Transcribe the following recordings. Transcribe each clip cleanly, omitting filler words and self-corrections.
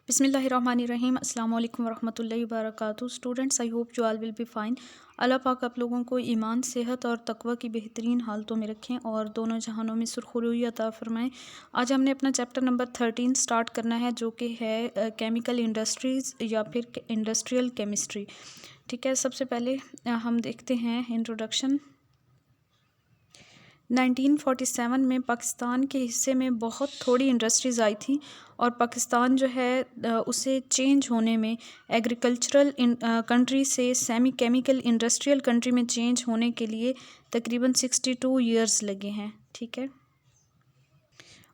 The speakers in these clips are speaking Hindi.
बिस्मिल्लाहिर्रहमानिर्रहीम अस्सलाम वालेकुम वरहमतुल्लाहि वबरकातुहू। Students, I hope you all will be fine. अल्लाह पाक आप लोगों को ईमान, सेहत और तकवा की बेहतरीन हालतों में रखें और दोनों जहानों में सुरखरुई अता फरमाएं। आज हमने अपना चैप्टर नंबर 13 स्टार्ट करना है, जो कि है केमिकल इंडस्ट्रीज़ या फिर इंडस्ट्रियल केमिस्ट्री। ठीक है, सबसे पहले हम देखते हैं इंट्रोडक्शन। 1947 में पाकिस्तान के हिस्से में बहुत थोड़ी इंडस्ट्रीज़ आई थी और पाकिस्तान जो है उसे चेंज होने में एग्रीकल्चरल कंट्री से सेमी केमिकल इंडस्ट्रियल कंट्री में चेंज होने के लिए तकरीबन 62 ईयर्स लगे हैं। ठीक है,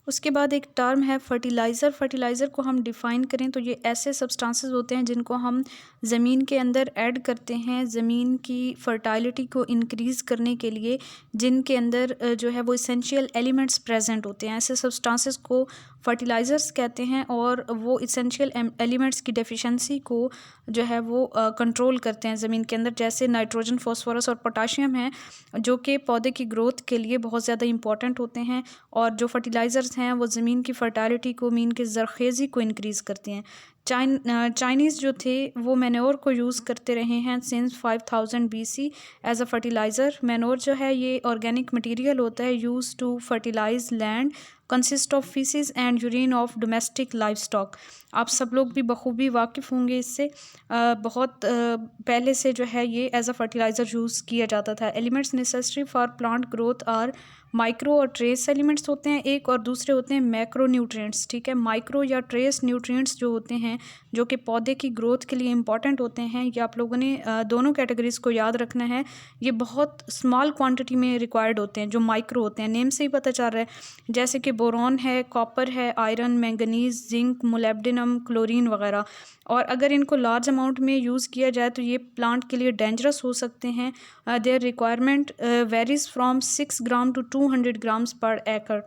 उसके बाद एक टर्म है फर्टिलाइज़र। फर्टिलाइज़र को हम डिफ़ाइन करें तो ये ऐसे सब्सटेंसेस होते हैं जिनको हम ज़मीन के अंदर ऐड करते हैं ज़मीन की फर्टाइलिटी को इंक्रीज़ करने के लिए, जिनके अंदर जो है वो इसेंशियल एलिमेंट्स प्रेजेंट होते हैं। ऐसे सब्सटेंसेस को फर्टिलाइज़र्स कहते हैं और वो इसेंशियल एलिमेंट्स की डेफिशिएंसी को जो है वो कंट्रोल करते हैं ज़मीन के अंदर, जैसे नाइट्रोजन, फॉस्फोरस और पोटाशियम हैं, जो कि पौधे की ग्रोथ के लिए बहुत ज़्यादा इंपॉर्टेंट होते हैं। और जो फर्टिलाइज़र्स हैं वो ज़मीन की फर्टालिटी को, मीन की ज़रख़ेज़ी को इंक्रीज़ करती हैं। चाइनीज़ जो थे वो मैन्योर को यूज़ करते रहे हैं since 5000 BC as a fertiliser. Manure जो है ये ऑर्गेनिक मटेरियल होता है use to fertilise land, consist of faeces and urine of domestic livestock. आप सब लोग भी बखूबी वाकिफ़ होंगे इससे। बहुत पहले से जो है ये एज अ फर्टिलाइज़र यूज़ किया जाता था। Elements necessary for plant growth are micro और ट्रेस एलिमेंट्स होते हैं एक, और दूसरे होते हैं मैक्रो न्यूट्रिएंट्स। ठीक है, माइक्रो या ट्रेस न्यूट्रिएंट्स जो होते हैं जो कि पौधे की ग्रोथ के लिए इंपॉर्टेंट होते हैं, ये आप लोगों ने दोनों कैटेगरीज़ को याद रखना है। ये बहुत स्मॉल क्वांटिटी में रिक्वायर्ड होते हैं। जो माइक्रो होते हैं, नेम से ही पता चल रहा है, जैसे कि बोरॉन है, कॉपर है, iron, manganese, zinc, molybdenum, chlorine वगैरह। और अगर इनको लार्ज अमाउंट में यूज़ किया जाए तो ये प्लांट के लिए डेंजरस हो सकते हैं। Their requirement varies from 6 gram to 200 grams per एकड़।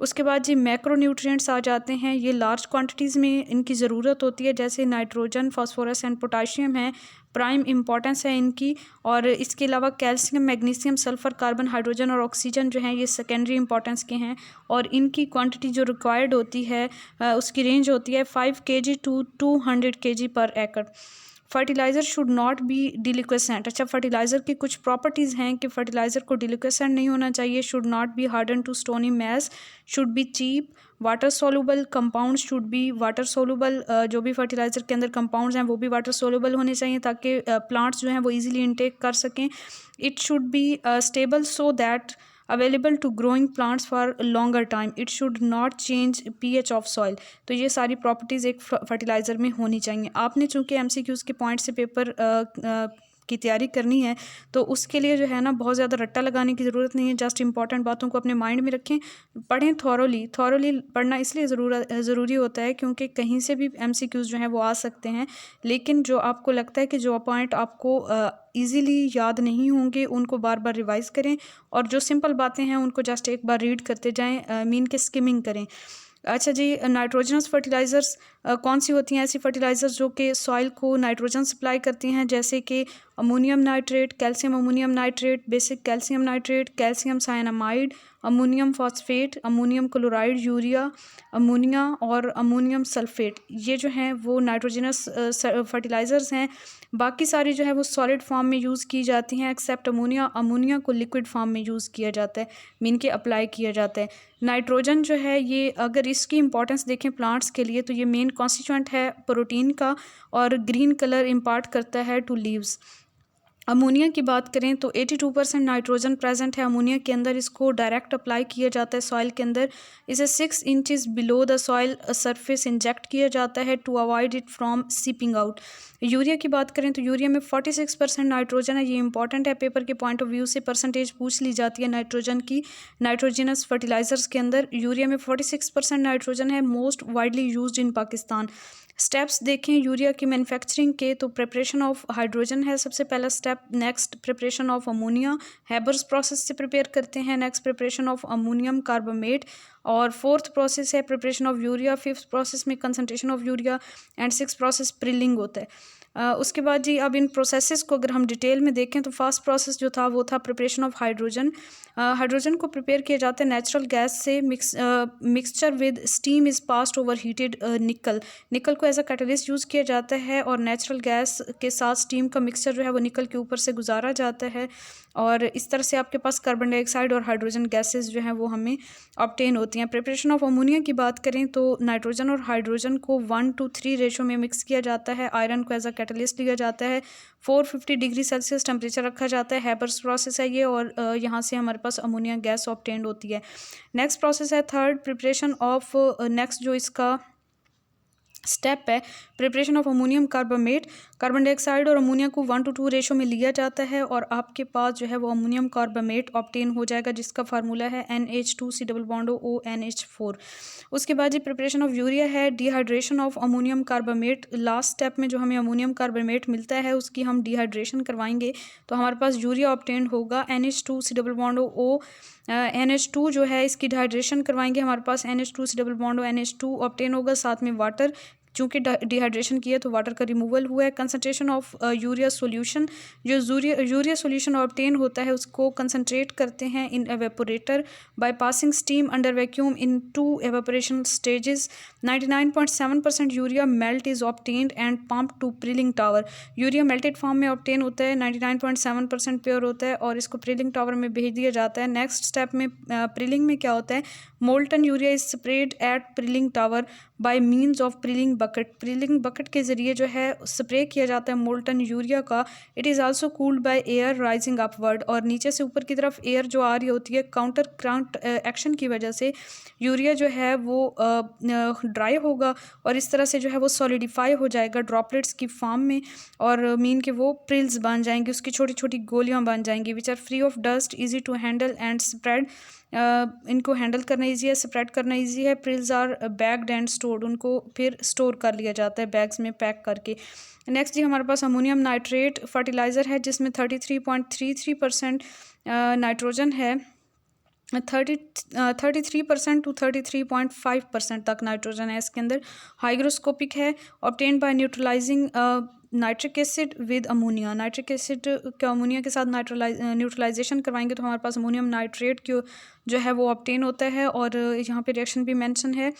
उसके बाद जी मैक्रो न्यूट्रिएंट्स आ जाते हैं। ये लार्ज क्वांटिटीज़ में इनकी ज़रूरत होती है, जैसे नाइट्रोजन, फास्फोरस एंड पोटाशियम है, प्राइम इम्पॉर्टेंस है इनकी। और इसके अलावा calcium, magnesium, sulphur, carbon, hydrogen और ऑक्सीजन जो हैं ये सेकेंडरी इंपॉर्टेंस के हैं। और इनकी क्वांटिटी जो रिक्वायर्ड होती है उसकी रेंज होती है 5 kg टू 200 kg पर एकड़। Fertiliser should not be deliquescent. अच्छा, फर्टिलाइज़र की कुछ प्रॉपर्टीज़ हैं कि फर्टिलाइज़र को डिलिक्वेसेंट नहीं होना चाहिए। Should not be harden to stony mass, should be cheap, water soluble, compound should be water soluble. जो भी फर्टिलाइज़र के अंदर कंपाउंड्स हैं वो भी वाटर सोलूबल होने चाहिए ताकि प्लांट्स जो हैं वो ईजिली इनटेक कर सकें। It should be stable so that available to growing plants for longer time. It should not change pH of soil. तो ये सारी प्रॉपर्टीज़ एक फर्टिलाइज़र में होनी चाहिए। आपने चूँकि MCQs के पॉइंट से पेपर की तैयारी करनी है तो उसके लिए जो है ना बहुत ज़्यादा रट्टा लगाने की ज़रूरत नहीं है। जस्ट इंपॉर्टेंट बातों को अपने माइंड में रखें, पढ़ें थॉरोली पढ़ना इसलिए ज़रूरी होता है क्योंकि कहीं से भी MCQs जो हैं वो आ सकते हैं। लेकिन जो आपको लगता है कि जो पॉइंट आपको ईज़िली याद नहीं होंगे उनको बार बार रिवाइज़ करें, और जो सिंपल बातें हैं उनको जस्ट एक बार रीड करते जाएँ, मीन के स्किमिंग करें। अच्छा जी, नाइट्रोजनस फर्टिलाइज़र्स कौन सी होती हैं? ऐसी फर्टिलाइज़र्स जो कि सॉइल को नाइट्रोजन सप्लाई करती हैं, जैसे कि ammonium nitrate, calcium ammonium nitrate, basic calcium nitrate, calcium cyanamide, ammonium phosphate, ammonium chloride, urea, ammonia और अमोनियम सल्फेट। ये जो हैं वो नाइट्रोजनस फर्टिलाइज़र्स हैं। बाकी सारी जो है वो सॉलिड फॉर्म में यूज़ की जाती हैं एक्सेप्ट अमोनिया। अमोनिया को लिक्विड फॉर्म में यूज़ किया जाता है, मीन के अप्लाई किया जाता है। नाइट्रोजन जो है ये, अगर इसकी इंपॉर्टेंस देखें प्लांट्स के लिए, तो ये मेन कॉन्स्टिट्यूएंट है प्रोटीन का और ग्रीन कलर इम्पार्ट करता है टू लीव्स। अमोनिया की बात करें तो 82% नाइट्रोजन प्रेजेंट है अमोनिया के अंदर। इसको डायरेक्ट अप्लाई किया जाता है सॉइल के अंदर। इसे 6 inches below the soil surface inject किया जाता है to avoid it from seeping out. Urea की बात करें तो यूरिया में 46% नाइट्रोजन है। ये इंपॉर्टेंट है, पेपर के पॉइंट ऑफ व्यू से परसेंटेज पूछ ली जाती है नाइट्रोजन की। नाइट्रोजनस फर्टिलाइजर्स के अंदर यूरिया में 46% नाइट्रोजन है, most widely used in Pakistan. Steps देखें यूरिया की मैन्युफैक्चरिंग के तो प्रिपरेशन ऑफ हाइड्रोजन है सबसे पहला स्टेप। Next preparation of ammonia, Haber's process से प्रिपेयर करते हैं। Next preparation of ammonium carbamate, और फोर्थ प्रोसेस है preparation of urea. Fifth process में concentration of urea, and six process prilling होता है। उसके बाद जी अब इन प्रोसेसेस को अगर हम डिटेल में देखें तो फर्स्ट प्रोसेस जो था वो था प्रिपरेशन ऑफ हाइड्रोजन। हाइड्रोजन को प्रिपेयर किया जाता है नेचुरल गैस से। Mixture with steam is passed over heated निकल को एज अ कैटलिस्ट यूज़ किया जाता है और नेचुरल गैस के साथ स्टीम का मिक्सचर जो है वो निकल के ऊपर से गुजारा जाता है और इस तरह से आपके पास कार्बन डाइऑक्साइड और हाइड्रोजन गैसेस जो हैं वो हमें ऑब्टेन होती हैं। प्रिपरेशन ऑफ अमोनिया की बात करें तो नाइट्रोजन और हाइड्रोजन को 1:3 रेशो में मिक्स किया जाता है। आयरन को एज अ कैटलिस्ट लिया जाता है। 450 डिग्री सेल्सियस टेम्परेचर रखा जाता है। हैबर्स प्रोसेस है ये और यहाँ से हमारे पास अमोनिया गैस ऑब्टेन होती है। नेक्स्ट प्रोसेस है थर्ड प्रिपरेशन ऑफ नेक्स्ट जो इसका स्टेप है preparation of ammonium carbamate. Carbon dioxide और अमोनिया को 1:2 रेशो में लिया जाता है और आपके पास जो है वो अमोनियम कार्बामेट ऑब्टेन हो जाएगा जिसका फार्मूला है NH2 C double bond O NH4। उसके बाद जी प्रिपरेशन ऑफ यूरिया है dehydration of ammonium carbamate. Last step में जो हमें अमोनियम कार्बामेट मिलता है उसकी हम डिहाइड्रेशन करवाएंगे तो हमारे पास यूरिया ऑब्टेन होगा। NH2 C double bond O NH2 जो है इसकी डिहाइड्रेशन करवाएंगे, हमारे पास NH2 C double bond NH2 obtain होगा। साथ में वाटर, चूँकि डिहाइड्रेशन किया तो वाटर का रिमूवल हुआ है। कंसनट्रेशन ऑफ यूरिया सॉल्यूशन, जो यूरिया सॉल्यूशन ऑब्टेन होता है उसको कंसनट्रेट करते हैं in evaporator by passing steam under vacuum in 2 evaporation stages. 99.7% urea melt is obtained and pump to prilling tower. Urea melted form में ऑब्टेन होता है, 99.7% प्योर होता है और इसको प्रिलिंग टावर में भेज दिया जाता है। नेक्स्ट स्टेप में प्रिलिंग में क्या होता है, molten urea is spread at prilling tower by means of prilling bucket. Prilling bucket के ज़रिए जो है स्प्रे किया जाता है मोल्टन यूरिया का। It is also cooled by air rising upward, और नीचे से ऊपर की तरफ एयर जो आ रही होती है काउंटर करंट एक्शन की वजह से यूरिया जो है वो ड्राई होगा और इस तरह से जो है वो सॉलिडिफाई हो जाएगा ड्रॉपलेट्स की फॉर्म में और मीन के वो प्रिल्स बन जाएंगी, उसकी छोटी छोटी गोलियां बन जाएंगी which are free of dust, easy to handle and spread. इनको हैंडल करना इजी है, स्प्रेड करना इजी है। Prills are bagged and stored, उनको फिर स्टोर कर लिया जाता है बैग्स में पैक करके। नेक्स्ट जी हमारे पास अमोनियम नाइट्रेट फर्टिलाइज़र है जिसमें 33.33% नाइट्रोजन है। 33% टू 33.5% तक नाइट्रोजन है इसके अंदर। हाइग्रोस्कोपिक है, obtained by neutralising nitric acid with ammonia. Nitric acid के अमोनिया के साथ न्यूट्रलाइजेशन करवाएंगे तो हमारे पास अमोनियम नाइट्रेट की जो है वो ऑब्टेन होता है और यहाँ पे रिएक्शन भी मेंशन है।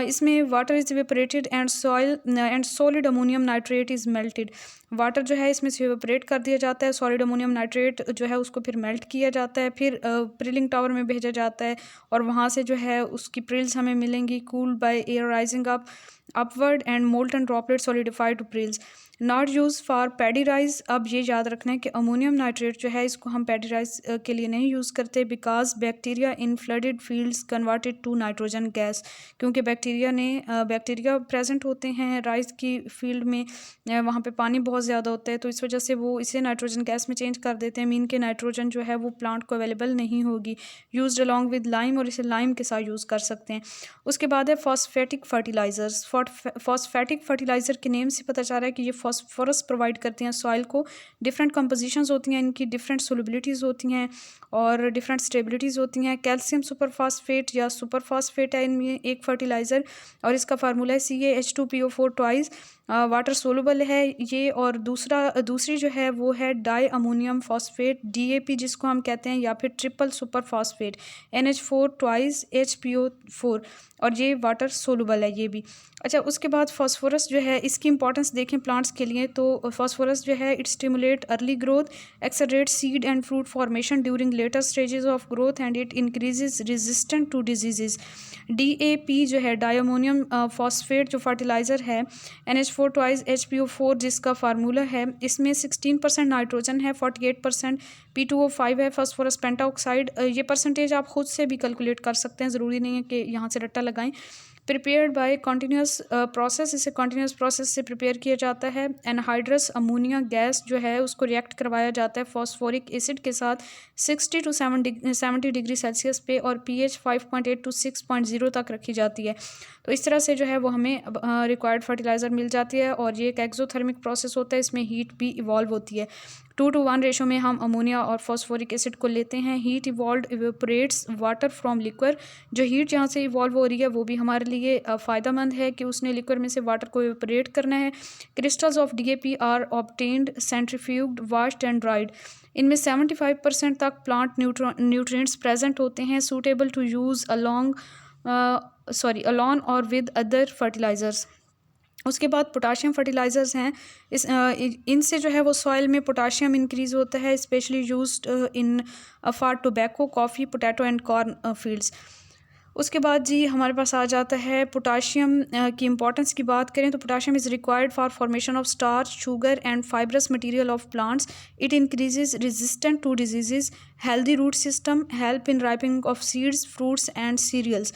इसमें water is evaporated and solid ammonium nitrate is melted. Water जो है इसमें से इवेपोरेट कर दिया जाता है, सॉलिड अमोनियम नाइट्रेट जो है उसको फिर मेल्ट किया जाता है, फिर प्रिलिंग टावर में भेजा जाता है और वहाँ से जो है उसकी प्रिल्स हमें मिलेंगी cooled by air rising upward and molten droplet solidified to prills. Not use for paddy rice. अब ये याद रखना है कि अमोनियम नाइट्रेट जो है इसको हम पैडी राइस के लिए नहीं यूज़ करते because bacteria in flooded fields converted to nitrogen gas, क्योंकि बैक्टीरिया प्रेजेंट होते हैं राइस की फील्ड में, वहाँ पे पानी बहुत ज़्यादा होता है तो इस वजह से वो इसे नाइट्रोजन गैस में चेंज कर देते हैं। मीन के नाइट्रोजन जो है वो प्लांट को अवेलेबल नहीं होगी। यूज्ड अलॉन्ग विद लाइम, और इसे लाइम के साथ यूज़ कर सकते हैं। उसके बाद है फॉस्फेटिक फर्टिलाइजर्स। फॉस्फेटिक फर्टिलाइज़र के नेम से पता चल रहा है कि ये फॉस्फोरस प्रोवाइड करते हैं सॉइल को। डिफरेंट कंपोजिशंस होती हैं इनकी, डिफरेंट सोलबिलिटीज़ होती हैं और डिफरेंट स्टेबिलिटीज़ होती हैं। कैल्शियम सुपर फास्फेट या सुपर फास्फेट है इनमें एक फर्टिलाइज़र और इसका फार्मूला है CaH2PO4 ट्वाइस। वाटर सोलुबल है ये, और दूसरी जो है वो है डाई अमोनियम फॉस्फेट DAP जिसको हम कहते हैं, या फिर triple super phosphate NH4 twice HPO4, और ये वाटर सोलुबल है ये भी। अच्छा, उसके बाद फास्फोरस जो है इसकी इंपॉर्टेंस देखें प्लांट्स के लिए तो फास्फोरस जो है it stimulate early growth, accelerate seed and fruit formation during later stages of growth and it increases resistant to diseases. DAP जो है डायमोनियम फॉस्फेट जो फर्टिलाइज़र है NH4 ट्वाइस HPO4 जिसका फार्मूला है, इसमें 16% नाइट्रोजन है, 48% P2O5 है फास्फोरस पेंटाऑक्साइड। ये परसेंटेज आप खुद से भी कैलकुलेट कर सकते हैं, ज़रूरी नहीं है कि यहाँ से रट्टा लगाएं। प्रिपेयर्ड बाय कंटिन्यूस प्रोसेस, इसे कंटिन्यूस प्रोसेस से प्रिपेयर किया जाता है। एनहाइड्रस अमोनिया गैस जो है उसको रिएक्ट करवाया जाता है फॉस्फोरिक एसिड के साथ 60 to 70 डिग्री सेल्सियस पे और pH 5.8 to 6.0 तक रखी जाती है। तो इस तरह से जो है वो हमें रिक्वायर्ड फर्टिलाइज़र मिल जाती है और ये एक एक्सोथर्मिक प्रोसेस होता है, इसमें हीट भी इवॉल्व होती है। 2:1 रेशो में हम अमोनिया और फॉस्फोरिक एसिड को लेते हैं। Heat evolve evaporates water from liquor, जो हीट जहाँ से इवॉल्व हो रही है वो भी हमारे लिए फ़ायदेमंद है कि उसने लिक्वर में से वाटर को इवेपोरेट करना है। Crystals of DAP are obtained, centrifuged, washed and dried. इनमें 75% तक प्लांट न्यूट्रिएंट्स प्रेजेंट होते हैं, सूटेबल टू यूज़ अलॉन और विद अदर फर्टिलाइज़र्स। उसके बाद पोटाशियम फर्टिलाइज़र्स हैं। इनसे जो है वो सॉइल में पोटाशियम इंक्रीज़ होता है, specially used in for tobacco, coffee, potato and corn fields. उसके बाद जी हमारे पास आ जाता है पोटाशियम की इंपॉर्टेंस की बात करें तो potassium is required for formation of starch, sugar and fibrous material of plants. It increases resistant to diseases, healthy root system, help in ripening of seeds, fruits and cereals.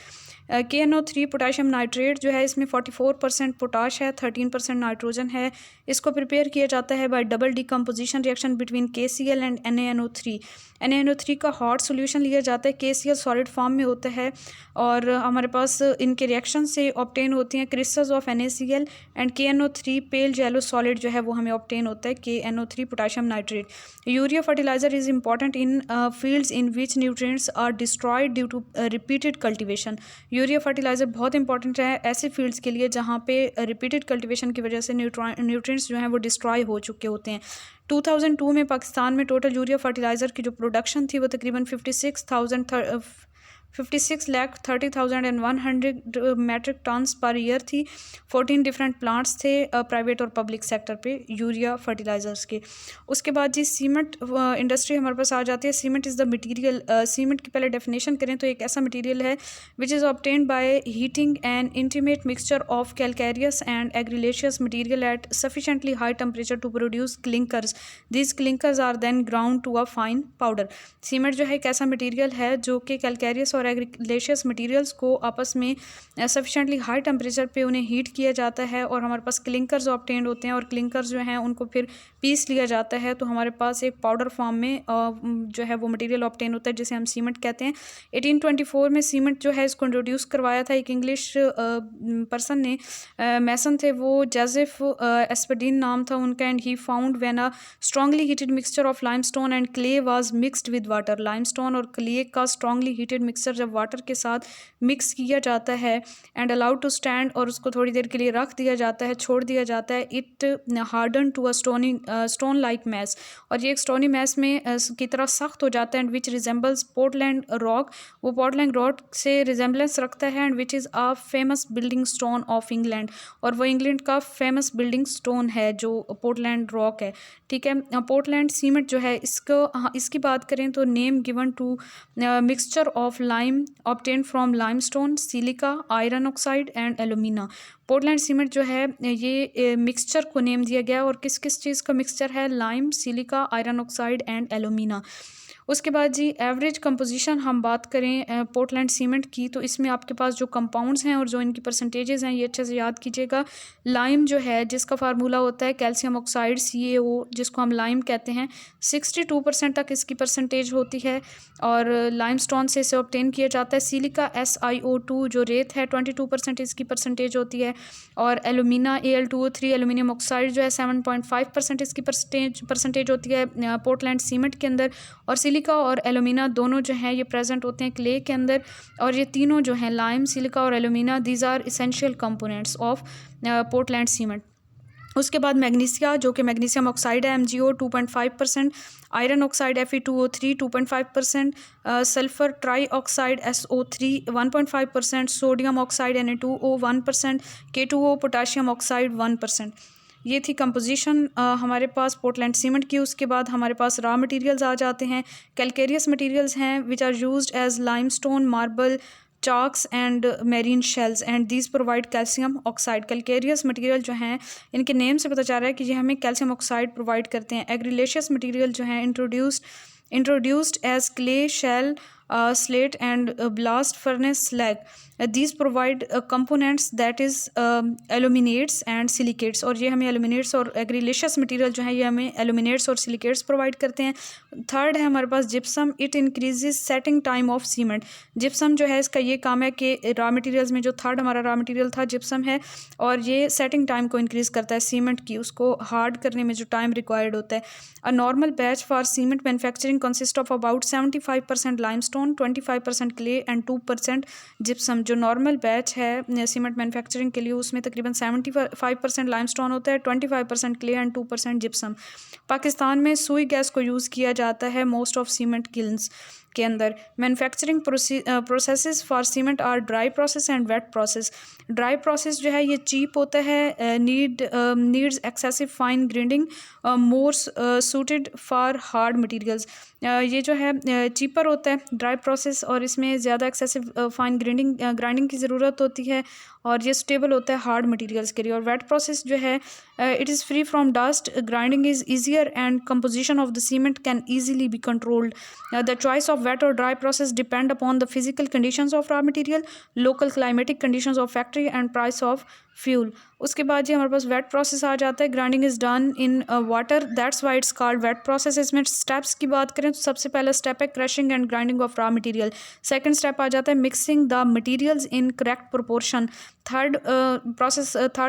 KNO3 potassium nitrate जो है इसमें 44% पोटाश है, 13% नाइट्रोजन है। इसको प्रिपेयर किया जाता है bye double decomposition reaction between KCl and NaNO3। NaNO3 का हॉट सोल्यूशन लिया जाता है, KCl सॉलिड फॉर्म में होता है और हमारे पास इनके रिएक्शन से ऑब्टेन होती हैं crystals of NaCl and KNO3 pale yellow solid जो है वो हमें ऑब्टेन होता है KNO3 potassium nitrate. Urea fertiliser is important in fields in which nutrients are destroyed due to repeated cultivation. Urea fertiliser बहुत इंपॉर्टेंट है ऐसे फील्ड्स के लिए जहाँ पे रिपीटेड कल्टिवेशन की वजह से न्यूट्रिएंट्स जो हैं वो डिस्ट्रॉय हो चुके होते हैं। 2002 में पाकिस्तान में टोटल यूरिया फर्टिलाइज़र की जो प्रोडक्शन थी वो तकरीबन 56,30,100 मेट्रिक टन्स पर ईयर थी। 14 डिफरेंट प्लांट्स थे प्राइवेट और पब्लिक सेक्टर पे यूरिया फर्टिलाइज़र्स के। उसके बाद जी सीमेंट इंडस्ट्री हमारे पास आ जाती है। Cement is the material, cement की पहले डेफिनेशन करें तो एक ऐसा मटीरियल है which is obtained by heating an intimate mixture of calcareous and argillaceous material at sufficiently high temperature to produce clinkers. These clinkers are then ground to a fine powder. Cement जो है एक ऐसा मटीरियल है जो कि कैलकैरियस और एग्रीलेशियस मटीरियल्स को आपस में सफिशेंटली हाई टेम्परेचर पे उन्हें हीट किया जाता है और हमारे पास क्लिंकर्स ऑब्टेन्ड होते हैं और क्लिंकर्स जो हैं उनको फिर पीस लिया जाता है तो हमारे पास एक पाउडर फॉर्म में जो है वो मटेरियल ऑब्टेन होता है जिसे हम सीमेंट कहते हैं। 1824 में सीमेंट जो है इसको इंट्रोड्यूस करवाया था एक इंग्लिश पर्सन ने, मैसन थे वो, जोसेफ एस्परडीन नाम था उनका, and he found when a strongly heated mixture of limestone and clay was mixed with water. Limestone और क्ले का स्ट्रांगली हीटेड मिक्सचर जब वाटर के साथ मिक्स किया जाता है एंड अलाउड टू स्टैंड और उसको थोड़ी देर के लिए रख दिया जाता है, छोड़ दिया जाता है, it harden to a stone like mass, और ये एक स्टोनी मैस में की तरह सख्त हो जाता है and which resembles Portland rock, वो पोर्टलैंड रॉक से रिजेंबलेंस रखता है and which is a famous building stone of England, और वो इंग्लैंड का फेमस बिल्डिंग स्टोन है जो पोर्टलैंड रॉक है। ठीक है, पोर्टलैंड सीमेंट जो है इसकी बात करें तो name given to mixture of lime obtain from limestone, silica, iron oxide and alumina. Portland cement जो है ये मिक्सचर को नेम दिया गया और किस किस चीज़ का मिक्सचर है, lime, silica, iron oxide and alumina. उसके बाद जी एवरेज कंपोजिशन हम बात करें पोर्टलैंड सीमेंट की तो इसमें आपके पास जो कंपाउंड्स हैं और जो इनकी परसेंटेजेस हैं ये अच्छे से याद कीजिएगा। लाइम जो है जिसका फार्मूला होता है कैल्शियम ऑक्साइड CaO जिसको हम लाइम कहते हैं, 62% तक इसकी परसेंटेज होती है और लाइमस्टोन से इसे ऑब्टेन किया जाता है। सिलिका SiO2 जो रेत है 22% इसकी परसेंटेज होती है और एलुमिना Al2O3 एलुमिनियम ऑक्साइड जो है 7.5% इसकी परसेंटेज होती है पोर्टलैंड सीमेंट के अंदर, और सिलिका और एलुमिना दोनों जो हैं ये प्रेजेंट होते हैं क्ले के अंदर, और ये तीनों जो हैं लाइम, सिलिका और alumina these are essential components of Portland cement. उसके बाद मैग्नीशिया जो कि मैग्नीशियम ऑक्साइड है MgO 2.5%, iron oxide Fe2O3 2.5%, sulphur trioxide SO3 1.5%, sodium oxide Na2O 1%, K2O potassium oxide 1%। ये थी कंपोजिशन हमारे पास पोर्टलैंड सीमेंट की। उसके बाद हमारे पास रॉ मटेरियल्स आ जाते हैं। कैलकेरियस मटेरियल्स हैं which are used as limestone, marble, chalks and marine shells and these provide calcium oxide। Calcareous material जो हैं इनके नेम से पता चल रहा है कि ये हमें कैल्शियम ऑक्साइड प्रोवाइड करते हैं। एग्रीलेशियस मटेरियल जो हैं introduced introduced as clay, shell, slate and blast furnace slag. These provide components that is aluminates and silicates, और ये हमें aluminates और agrilaceous material जो है ये हमें aluminates और silicates प्रोवाइड करते हैं. थर्ड है हमारे पास gypsum. It increases setting time of cement. gypsum जो है इसका ये काम है कि रॉ मटेरियल्स में जो थर्ड हमारा रॉ मटेरियल था gypsum है, और ये सेटिंग टाइम को इंक्रीज करता है सीमेंट की, उसको हार्ड करने में जो टाइम रिक्वायर्ड होता है. A normal batch for cement manufacturing consist of about 75% limestone, 25% clay and 2% gypsum. जो नॉर्मल बैच है सीमेंट मैन्युफैक्चरिंग के लिए उसमें तकरीबन 75% लाइमस्टोन होता है, 25% क्ले एंड 2% जिप्सम. पाकिस्तान में सुई गैस को यूज़ किया जाता है मोस्ट ऑफ सीमेंट किल्न्स के अंदर. Manufacturing processes for cement are dry process and wet process. Dry process जो है ये चीप होता है, needs excessive fine grinding, more suited for hard materials. ये जो है चीपर होता है ड्राई प्रोसेस, और इसमें ज़्यादा एक्सेसिव फाइन ग्राइंडिंग की ज़रूरत होती है, और ये स्टेबल होता है हार्ड मटेरियल्स के लिए. और वेट प्रोसेस जो है it is free from dust, grinding is easier and composition of the cement can easily be controlled. The choice of wet or dry process depend upon the physical conditions of raw material, local climatic conditions of factory and price of fuel. उसके बाद जी हमारे पास वेट प्रोसेस आ जाता है. Grinding is done in water, that's why it's called wet process. इसमें स्टेप्स की बात करें तो सबसे पहला स्टेप है crushing and grinding of raw material. Second step आ जाता है mixing the materials in correct proportion. Third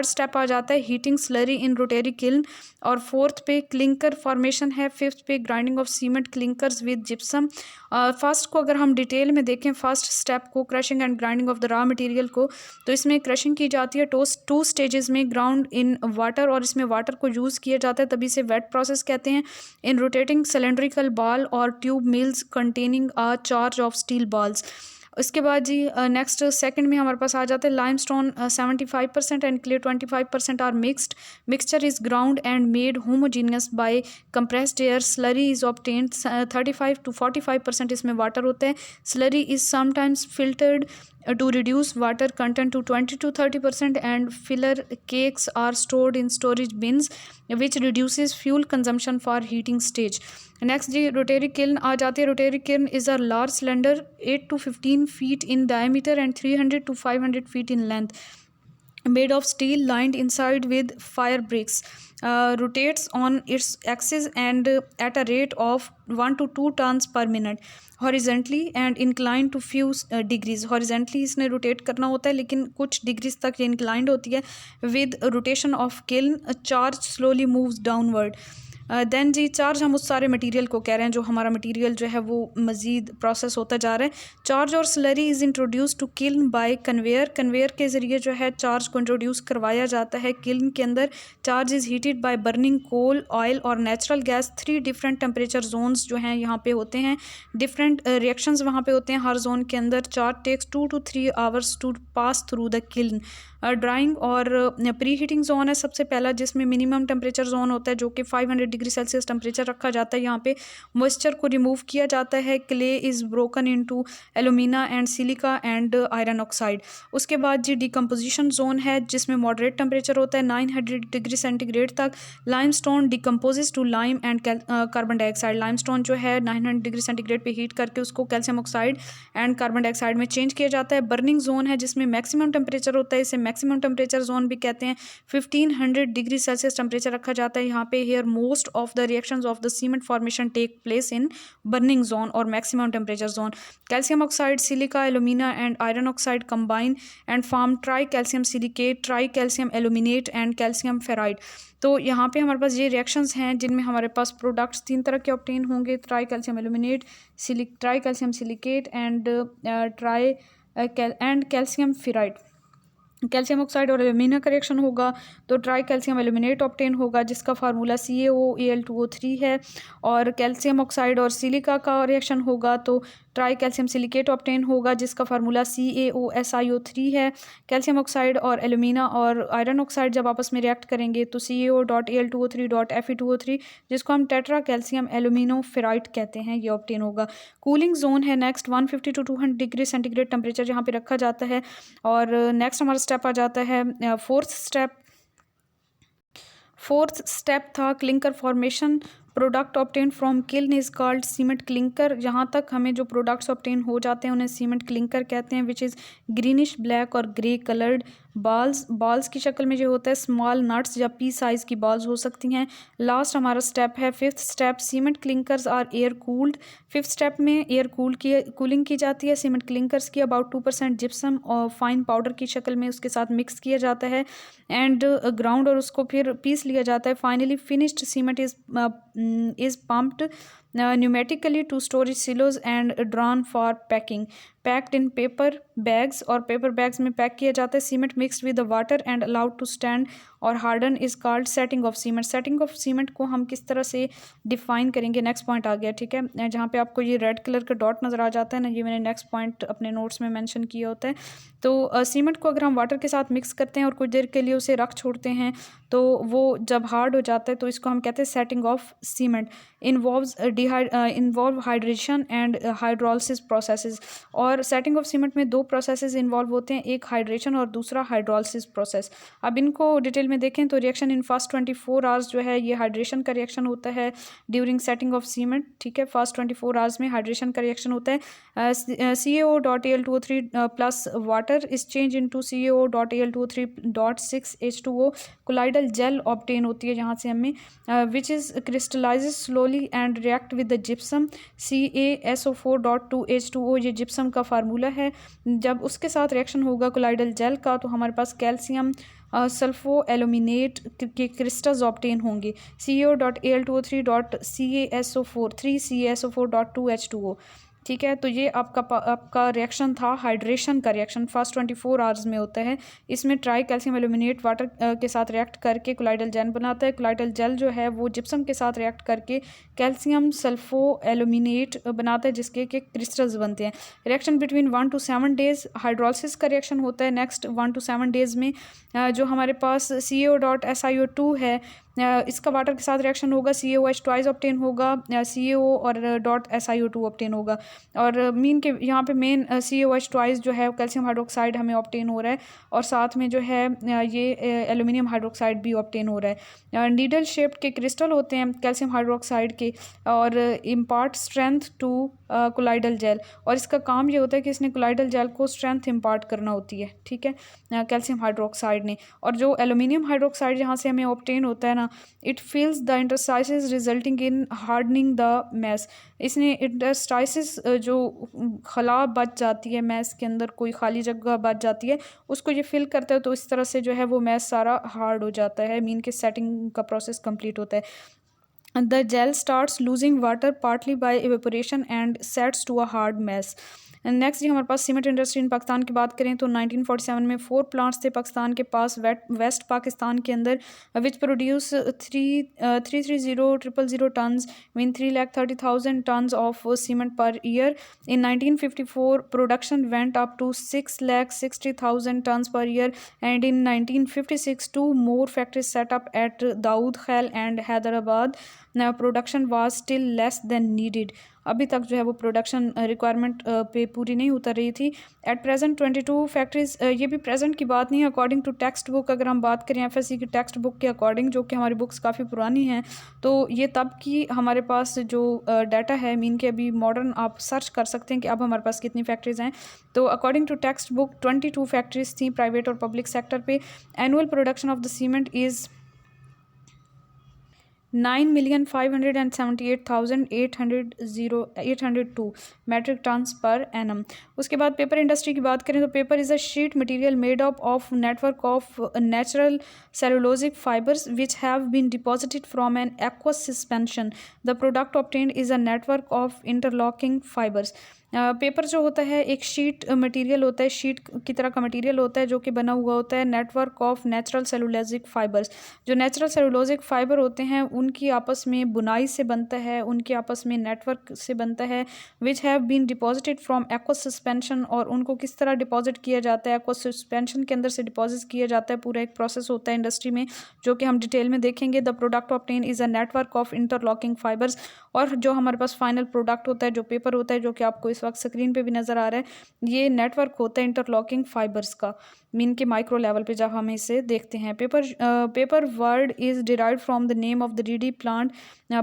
step आ जाता है heating slurry in rotary kiln, और फोर्थ पे क्लिंकर फॉर्मेशन है. फिफ्थ पे grinding of cement clinkers with gypsum. First को अगर हम डिटेल में देखें, फर्स्ट स्टेप को crushing and grinding of the raw material को, तो इसमें क्रशिंग की जाती है टू स्टेजेस में, ग्राउंड इन वाटर, और इसमें वाटर को यूज़ किया जाता है, तभी से वेट प्रोसेस कहते हैं. इन रोटेटिंग सिलेंड्रिकल बॉल और tube mills containing a charge of steel balls. उसके बाद जी नेक्स्ट सेकंड में हमारे पास आ जाते हैं limestone 75% and clay 25% are mixed. Mixture is ground and made homogeneous by compressed air. Slurry is obtained 35 to 45% इसमें वाटर होता है. Slurry is sometimes filtered to reduce water content to 20 to 30%, and filler cakes are stored in storage bins which reduces fuel consumption for heating stage. Next जी रोटेरी किल्न आ जाती है. Rotary kiln is a large cylinder 8 to 15 feet in diameter and 300 to 500 feet in length, made of steel lined inside with fire bricks. Rotates on its axis and at a rate of 1 to 2 tons per minute, horizontally and inclined to few degrees. horizontally इसने रोटेट करना होता है, लेकिन कुछ डिग्रीज तक ये इंक्लाइंड होती है. with rotation of kiln, charge slowly moves downward. Then जी चार्ज हम उस सारे मटेरियल को कह रहे हैं जो हमारा मटेरियल जो है वो मज़ीद प्रोसेस होता जा रहा है. चार्ज और slurry is introduce to kiln by conveyor. Conveyor के ज़रिए जो है चार्ज को इंट्रोड्यूस करवाया जाता है किल्न के अंदर. Charge is heated by burning coal, oil और natural gas. 3 different temperature zones जो हैं यहाँ पे होते हैं, डिफरेंट रिएक्शंस वहाँ पे होते हैं हर जोन के अंदर. Charge takes 2 to 3 hours to pass through the kiln. Drying और प्री हीटिंग जोन है सबसे पहला, जिसमें मिनिमम टेम्परेचर जोन होता है जो कि 500 डिग्री सेल्सियस टेम्परेचर रखा जाता है. यहाँ पे मॉइस्चर को रिमूव किया जाता है. Clay is broken into alumina and silica and iron oxide. उसके बाद जी डिकम्पोजिशन जोन है जिसमें मॉडरेट टेम्परेचर होता है 900 डिग्री सेंटीग्रेड तक. Limestone decomposes to lime and carbon dioxide. Limestone जो है 900 डिग्री सेंटीग्रेड पे हीट करके उसको calcium oxide and carbon dioxide में चेंज किया जाता है. बर्निंग जोन है जिसमें मैक्सिमम टेम्परेचर होता है, इसे मैक्सिमम टेम्परेचर जोन भी कहते हैं. 1500 डिग्री सेल्सियस टेम्परेचर रखा जाता है यहाँ पे. Here most of the reactions of the cement formation take place in burning zone और maximum temperature zone. Calcium oxide, silica, alumina and iron oxide combine and form tri calcium silicate, tri calcium aluminate and calcium ferrite. तो यहाँ पे हमारे पास ये रिएक्शंस हैं जिनमें हमारे पास प्रोडक्ट्स 3 तरह के ऑब्टेन होंगे. Try calcium aluminate, try calcium silicate and calcium ferrite. Calcium oxide और एल्यूमिना का रिएक्शन होगा तो ट्राई कैल्शियम एल्यूमिनेट ऑब्टेन होगा जिसका फार्मूला CaOAl2O3 है. और कैल्शियम ऑक्साइड और सिलिका का रिएक्शन होगा तो ट्राई कैल्शियम सिलिकेट ऑब्टेन होगा जिसका फार्मूला CaOSiO3 है. कैल्शियम ऑक्साइड और एल्यूमिना और आयरन ऑक्साइड जब आपस में रिएक्ट करेंगे तो CaO.Al2O3.Fe2O3 जिसको हम टेट्रा कैल्शियम एल्यूमिनो फेराइट कहते हैं, ये ऑब्टेन होगा. कूलिंग जोन है next 150 to 200 degree centigrade temperature यहाँ पे रखा जाता है. और नेक्स्ट हमारा स्टेप आ जाता है फोर्थ स्टेप था clinker formation. Product obtain from kiln is called cement clinker. जहाँ तक हमें जो प्रोडक्ट्स ऑब्टेन हो जाते हैं उन्हें सीमेंट क्लिंकर कहते हैं, विच इज़ ग्रीनिश ब्लैक और ग्रे कलर्ड। बॉल्स की शक्ल में जो होता है स्मॉल नट्स या पी साइज़ की बॉल्स हो सकती हैं। लास्ट हमारा स्टेप है fifth step, cement clinkers are air cooled. Fifth step में एयर कूलिंग की जाती है सीमेंट क्लिंकर्स की। अबाउट 2% जिप्सम और फाइन पाउडर की शक्ल में उसके साथ मिक्स किया जाता है एंड ग्राउंड और उसको फिर पीस लिया जाता है। Finally finished cement is pumped pneumatically to storage silos and drawn for packing, packed in paper bags, और पेपर बैग्स में पैक किया जाता है। Cement mixed with the water and allowed to stand और harden is called setting of cement. Setting of cement को हम किस तरह से डिफाइन करेंगे, नेक्स्ट पॉइंट आ गया, ठीक है, जहाँ पे आपको ये रेड कलर का डॉट नज़र आ जाता है ना, ये मैंने नेक्स्ट पॉइंट अपने नोट्स में मेंशन किया होता है। तो सीमेंट को अगर हम वाटर के साथ मिक्स करते हैं और कुछ देर के लिए उसे रख छोड़ते हैं तो वो जब हार्ड हो जाता है तो इसको हम कहते हैं setting of cement. Involve hydration and hydrolysis processes. और सेटिंग ऑफ सीमेंट में दो प्रोसेसेस इन्वॉल्व होते हैं, एक हाइड्रेशन और दूसरा हाइड्रोलिसिस प्रोसेस। अब इनको डिटेल में देखें तो रिएक्शन इन फर्स्ट 24 आवर्स जो है ये हाइड्रेशन का रिएक्शन होता है ड्यूरिंग सेटिंग ऑफ सीमेंट, ठीक है। फर्स्ट 24 आवर्स में हाइड्रेशन का रिएक्शन होता है। CaO.Al2O3 plus water is change into CaO.Al2O3.6H2O। Colloidal gel obtain होती है जहाँ से हमें which is crystallises slowly and react with the gypsum CaSO4.2H2O। ये जिप्सम का फार्मूला है। जब उसके साथ रिएक्शन होगा कोलाइडल जेल का तो हमारे पास कैल्शियम सल्फो एल्यूमिनेट के क्रिस्टल्स ऑब्टेन होंगे CaO.Al2O3.CaSO4 3CaSO4.2H2O, ठीक है। तो ये आपका रिएक्शन था हाइड्रेशन का रिएक्शन, फर्स्ट 24 आवर्स में होता है। इसमें ट्राई कैल्शियम एल्यूमिनेट वाटर के साथ रिएक्ट करके कोलाइडल जेल बनाता है। कोलाइडल जेल जो है वो जिप्सम के साथ रिएक्ट करके कैल्शियम सल्फो एल्यूमिनेट बनाता है जिसके के क्रिस्टल्स बनते हैं। Reaction between 1 to 7 days hydrolysis का रिएक्शन होता है। नेक्स्ट 1 to 7 डेज में जो हमारे पास CaO.SiO2 है इसका वाटर के साथ रिएक्शन होगा, CaOH ट्वाइस ऑब्टेन होगा, CaO और .SiO2 ऑब्टेन होगा। और मीन के यहाँ पे मेन CaOH ट्वाइस जो है कैल्शियम हाइड्रोक्साइड हमें ऑब्टेन हो रहा है और साथ में जो है ये एल्यूमिनियम हाइड्रोक्साइड भी ऑब्टेन हो रहा है। नीडल शेप्ड के क्रिस्टल होते हैं कैल्शियम हाइड्रोक्साइड के और impart strength to colloidal gel, और इसका काम ये होता है कि इसने कोलाइडल जेल को स्ट्रेंथ इम्पार्ट करना होती है, ठीक है, कैल्शियम हाइड्रोक्साइड ने। और जो एल्यूमिनियम हाइड्रोक्साइड जहाँ से हमें ऑब्टेन होता है ना, it fills the interstices resulting in hardening the mass. इसने इंटरस्टाइसिस जो खला बच जाती है मैस के अंदर, कोई खाली जगह बच जाती है उसको ये फिल करता है तो इस तरह से जो है वो मैस सारा हार्ड हो जाता है, मीन के सेटिंग का प्रोसेस कंप्लीट होता है। The gel starts losing water partly by evaporation and sets to a hard mass. Next ये हमारे पास सीमेंट इंडस्ट्री इन पाकिस्तान की बात करें तो 1947 में 4 प्लांट्स थे पाकिस्तान के पास वेस्ट पाकिस्तान के अंदर which produce 330,000 tons mean 330,000 tons of cement per year. In 1954 production went up to 660,000 tons per year and in 1956 2 more factories set up at Dawood Khel and Hyderabad. Production was still less than needed. अभी तक जो है वो प्रोडक्शन रिक्वायरमेंट पे पूरी नहीं उतर रही थी। एट प्रेजेंट 22 फैक्ट्रीज, ये भी प्रेजेंट की बात नहीं है, अकॉर्डिंग टू टेक्स्ट बुक अगर हम बात करें FSC की टेक्स्ट बुक के अकॉर्डिंग, जो कि हमारी बुक्स काफ़ी पुरानी हैं, तो ये तब की हमारे पास जो डाटा है मीन के अभी मॉडर्न आप सर्च कर सकते हैं कि अब हमारे पास कितनी फैक्ट्रीज़ हैं। तो according to textbook 22 factories थी प्राइवेट और पब्लिक सेक्टर पे। Annual production of the cement is 9,578,802 metric tons per annum. उसके बाद पेपर इंडस्ट्री की बात करें तो paper is a sheet material made up of network of natural cellulosic fibres which have been deposited from an aqueous suspension. The product obtained is a network of interlocking fibres. Paper जो होता है एक शीट मटेरियल होता है, शीट की तरह का मटेरियल होता है जो कि बना हुआ होता है network of natural cellulosic fibres. जो नेचुरल सेलुलोजिक फाइबर होते हैं उनकी आपस में बुनाई से बनता है, उनके आपस में नेटवर्क से बनता है, which have been deposited from aqueous suspension. और उनको किस तरह डिपॉजिट किया जाता है, एक्वस सस्पेंशन के अंदर से डिपॉजिट किया जाता है, पूरा एक प्रोसेस होता है इंडस्ट्री में जो कि हम डिटेल में देखेंगे। The product obtain is a network of interlocking fibres. और जो हमारे पास फाइनल प्रोडक्ट होता है, जो पेपर होता है, जो कि आपको इस वक्त स्क्रीन पे भी नज़र आ रहा है, ये नेटवर्क होता है इंटरलॉकिंग फाइबर्स का। मीन के माइक्रो लेवल पे जब हम इसे देखते हैं। Paper word is derived from the name of the reedy plant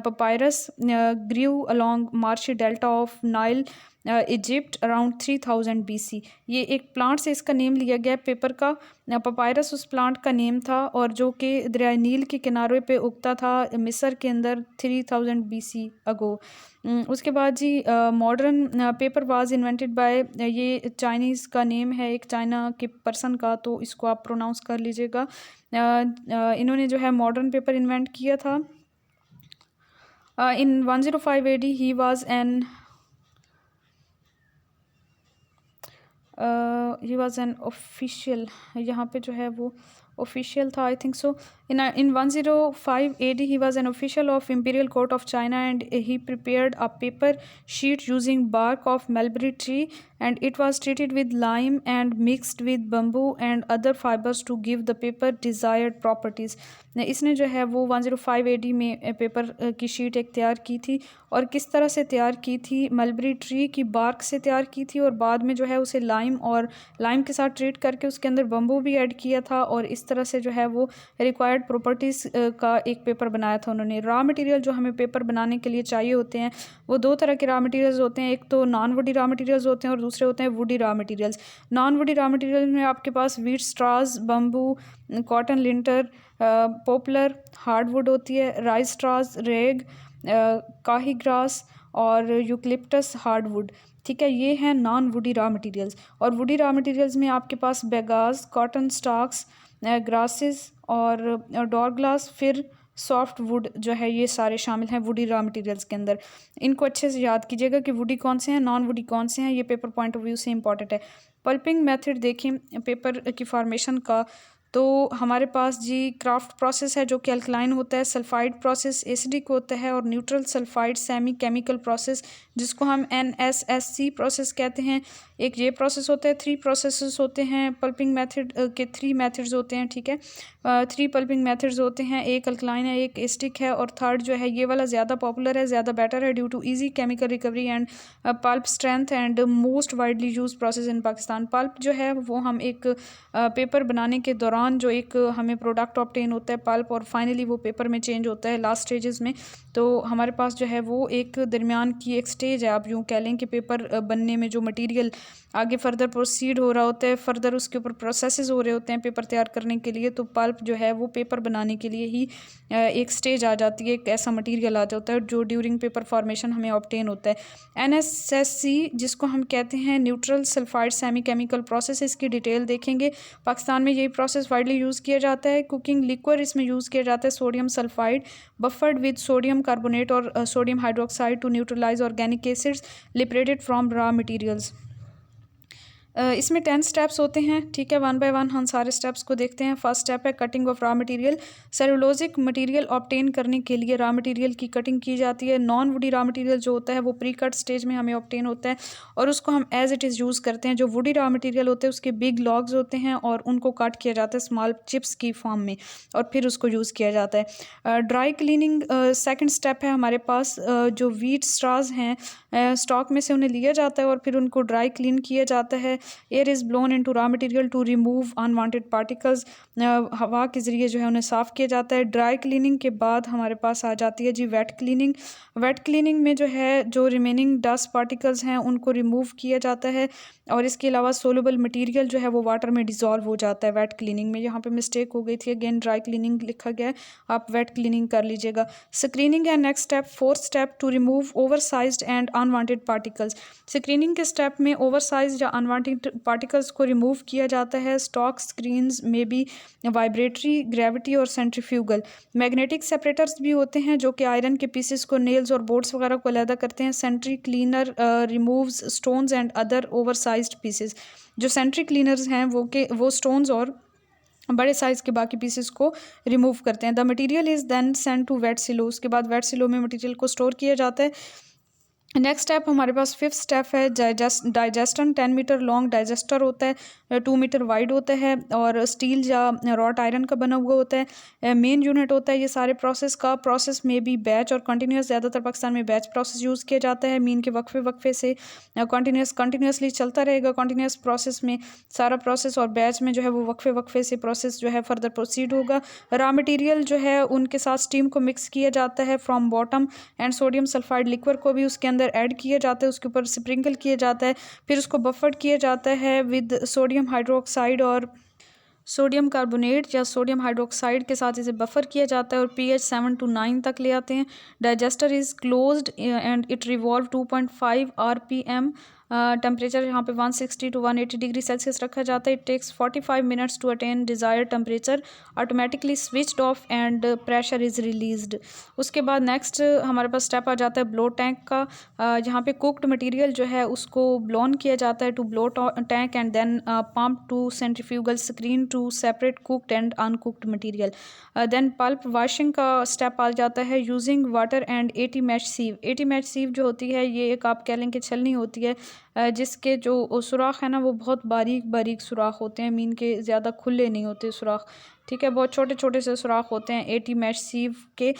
papyrus grew along marshy delta of Nile Egypt around 3000 BC। ये एक प्लांट से इसका नेम लिया गया पेपर का। पपायरस उस प्लांट का नेम था और जो कि दरिया नील के किनारे पे उगता था मिस्र के अंदर 3000 BC अगो। उसके बाद जी modern paper was invented by, ये चाइनीज़ का नेम है एक चाइना के पर्सन का, तो इसको आप प्रोनाउंस कर लीजिएगा। इन्होंने जो है मॉडर्न पेपर इन्वेंट किया था। In 105 AD he was an official, यहाँ पे जो है वो ऑफिशियल था I think so. In 105 AD he was an official of imperial court of China and he prepared a paper sheet using bark of mulberry tree and it was treated with lime and mixed with bamboo and other fibres to give the paper desired properties. इसने जो है वो 105 AD में पेपर की शीट एक तैयार की थी और किस तरह से तैयार की थी, मलबरी ट्री की बार्क से तैयार की थी और बाद में जो है उसे लाइम के साथ ट्रीट करके उसके अंदर बम्बू भी ऐड किया था और इस तरह से जो है वो रिक्वायर्ड प्रॉपर्टीज़ का एक पेपर बनाया था उन्होंने। रॉ मटेरियल जो हमें पेपर बनाने के लिए चाहिए होते हैं वो दो तरह के रॉ मटेरियल्स होते हैं, एक तो नॉन वुडी रॉ मटेरियल्स होते हैं और दूसरे होते हैं woody raw materials. Non woody raw material में आपके पास wheat straws, bamboo, cotton linter, poplar hardwood होती है, राइस स्ट्रास, रेग, काही ग्रास और यूकलिप्टस हार्डवुड। ठीक है, ये हैं नॉन वुडी रॉ मटेरियल्स। और वुडी रॉ मटेरियल्स में आपके पास बेगास, कॉटन स्टॉक्स, ग्रासेस और डोर ग्लास, फिर सॉफ्ट वुड जो है, ये सारे शामिल हैं वुडी रॉ मटेरियल्स के अंदर। इनको अच्छे से याद कीजिएगा कि वुडी कौन से हैं, नॉन वुडी कौन से हैं, ये पेपर पॉइंट ऑफ व्यू से इंपॉर्टेंट है। पल्पिंग मेथड देखें पेपर की फॉर्मेशन का, तो हमारे पास जी क्राफ्ट प्रोसेस है जो कि अल्कलाइन होता है, सल्फाइड प्रोसेस एसिडिक होता है और neutral sulphide semi chemical process जिसको हम NSSC प्रोसेस कहते हैं, एक ये प्रोसेस होता है। 3 प्रोसेसेस होते हैं पल्पिंग मेथड के, 3 मेथड्स होते हैं। ठीक है, 3 पल्पिंग मेथड्स होते हैं, एक अल्कलाइन है, एक एसिडिक है और थर्ड जो है ये वाला ज़्यादा पॉपुलर है, ज़्यादा बेटर है due to easy chemical recovery and pulp strength and most widely use process in Pakistan. Pulp जो है वो हम एक पेपर बनाने के दौरान जो एक हमें प्रोडक्ट ऑब्टेन होता है पल्प, और फाइनली वो पेपर में चेंज होता है लास्ट स्टेजेस में। तो हमारे पास जो है वो एक दरमियान की एक स्टेज है, आप यूँ कह लें कि पेपर बनने में जो मटेरियल आगे फर्दर प्रोसीड हो रहा होता है, फर्दर उसके ऊपर प्रोसेसेस हो रहे होते हैं पेपर तैयार करने के लिए। तो पल्प जो है वो पेपर बनाने के लिए ही एक स्टेज आ जाती है, एक ऐसा मटेरियल आ जाता है जो ड्यूरिंग पेपर फॉर्मेशन हमें ऑब्टेन होता है। NSSC जिसको हम कहते हैं neutral sulphide semi chemical process, इसकी डिटेल देखेंगे। पाकिस्तान में यही प्रोसेस वाइडली यूज़ किया जाता है। कुकिंग लिक्विड इसमें यूज़ किया जाता है sodium sulphide buffered with sodium carbonate और sodium hydroxide to neutralise organic acids liberated from raw materials. इसमें 10 स्टेप्स होते हैं। ठीक है, 1 बाय 1 हम सारे स्टेप्स को देखते हैं। फर्स्ट स्टेप है cutting of raw material. Cellulosic material obtain करने के लिए रॉ मटेरियल की कटिंग की जाती है। नॉन वुडी रॉ मटेरियल जो होता है वो प्री कट स्टेज में हमें ऑब्टेन होता है और उसको हम एज इट इज़ यूज़ करते हैं। जो वुडी रॉ मटेरियल होते हैं उसके बिग लॉग्स होते हैं और उनको कट किया जाता है स्मॉल चिप्स की फॉर्म में और फिर उसको यूज़ किया जाता है। ड्राई क्लीनिंग सेकेंड स्टेप है हमारे पास। जो वीट स्ट्रास हैं स्टॉक में से उन्हें लिया जाता है और फिर उनको ड्राई क्लीन किया जाता है। Air is blown into raw material to remove unwanted particles. हवा के ज़रिए जो है उन्हें साफ़ किया जाता है। ड्राई क्लीनिंग के बाद हमारे पास आ जाती है जी वेट क्लीनिंग। वेट क्लीनिंग में जो है जो रिमेनिंग डस्ट पार्टिकल्स हैं उनको रिमूव किया जाता है और इसके अलावा सोलुबल मटेरियल जो है वो वाटर में डिज़ोल्व हो जाता है वेट क्लीनिंग में। यहाँ पे मिस्टेक हो गई थी, अगेन ड्राई क्लीनिंग लिखा गया है, आप वेट क्लीनिंग कर लीजिएगा। स्क्रीनिंग है next step, fourth step to remove oversized and unwanted particles. Screening के स्टेप में ओवरसाइज्ड या अनवांटेड पार्टिकल्स को रिमूव किया जाता है। स्टॉक स्क्रीन्स में भी वाइब्रेटरी, ग्रेविटी और सेंट्रीफ्यूगल। मैग्नेटिक सेपरेटर्स भी होते हैं जो कि आयरन के पीसेस को, नेल्स और बोर्ड्स वगैरह को अलहदा करते हैं। Centri cleaner removes stones and other oversized pieces. जो सेंट्री क्लीनर्स हैं वो स्टोन्स और बड़े साइज़ के बाकी पीसेस को रिमूव करते हैं। The material is then send to wet silo. उसके बाद वेट सिलो में मटेरियल को स्टोर किया जाता है। नेक्स्ट स्टेप हमारे पास फिफ्थ स्टेप है डाइजेस्टन। 10 मीटर लॉन्ग डाइजेस्टर होता है, 2 मीटर वाइड होता है और स्टील या रॉट आयरन का बना हुआ होता है। मेन यूनिट होता है ये सारे प्रोसेस में भी बैच और कंटिन्यूस, ज़्यादातर पाकिस्तान में बैच प्रोसेस यूज़ किया जाता है। मीन के वक्फे से कंटिन्यूसली चलता रहेगा। कंटिन्यूस प्रोसेस में सारा प्रोसेस और बैच में जो है वो वक्फे से प्रोसेस जो है फर्दर प्रोसीड होगा। रॉ मटेरियल जो है उनके साथ स्टीम को मिक्स किया जाता है from bottom and sodium sulphide liquid को भी उसके अंदर ऐड किया जाता है, उसके ऊपर स्प्रिंकल किया जाता है, फिर उसको बफर्ड किया जाता है विद सोडियम हाइड्रोक्साइड और सोडियम कार्बोनेट या सोडियम हाइड्रोक्साइड के साथ इसे बफर किया जाता है और pH 7 to 9 तक ले आते हैं। Digester is closed end it revolve 2.5 RPM। Temperature यहाँ पे 160 to 180 डिग्री सेल्सियस रखा जाता है। It takes 45 minutes to attain desired temperature, automatically switched off and pressure is released. उसके बाद नेक्स्ट हमारे पास स्टेप आ जाता है ब्लो टैंक का। यहाँ पे कुक्ड मटेरियल जो है उसको ब्लोन किया जाता है to blow tank and then pump to centrifugal screen to separate cooked and uncooked material. Then pulp washing का स्टेप आ जाता है using water and 80 mesh sieve. 80 mesh sieve जो होती है ये एक आप कह लें कि छलनी होती है, जिसके जो सुराख है ना वो बहुत बारीक बारीक सुराख होते हैं, मीन के ज़्यादा खुले नहीं होते सुराख, ठीक है, बहुत छोटे छोटे से सुराख होते हैं 80 मैश सीव के।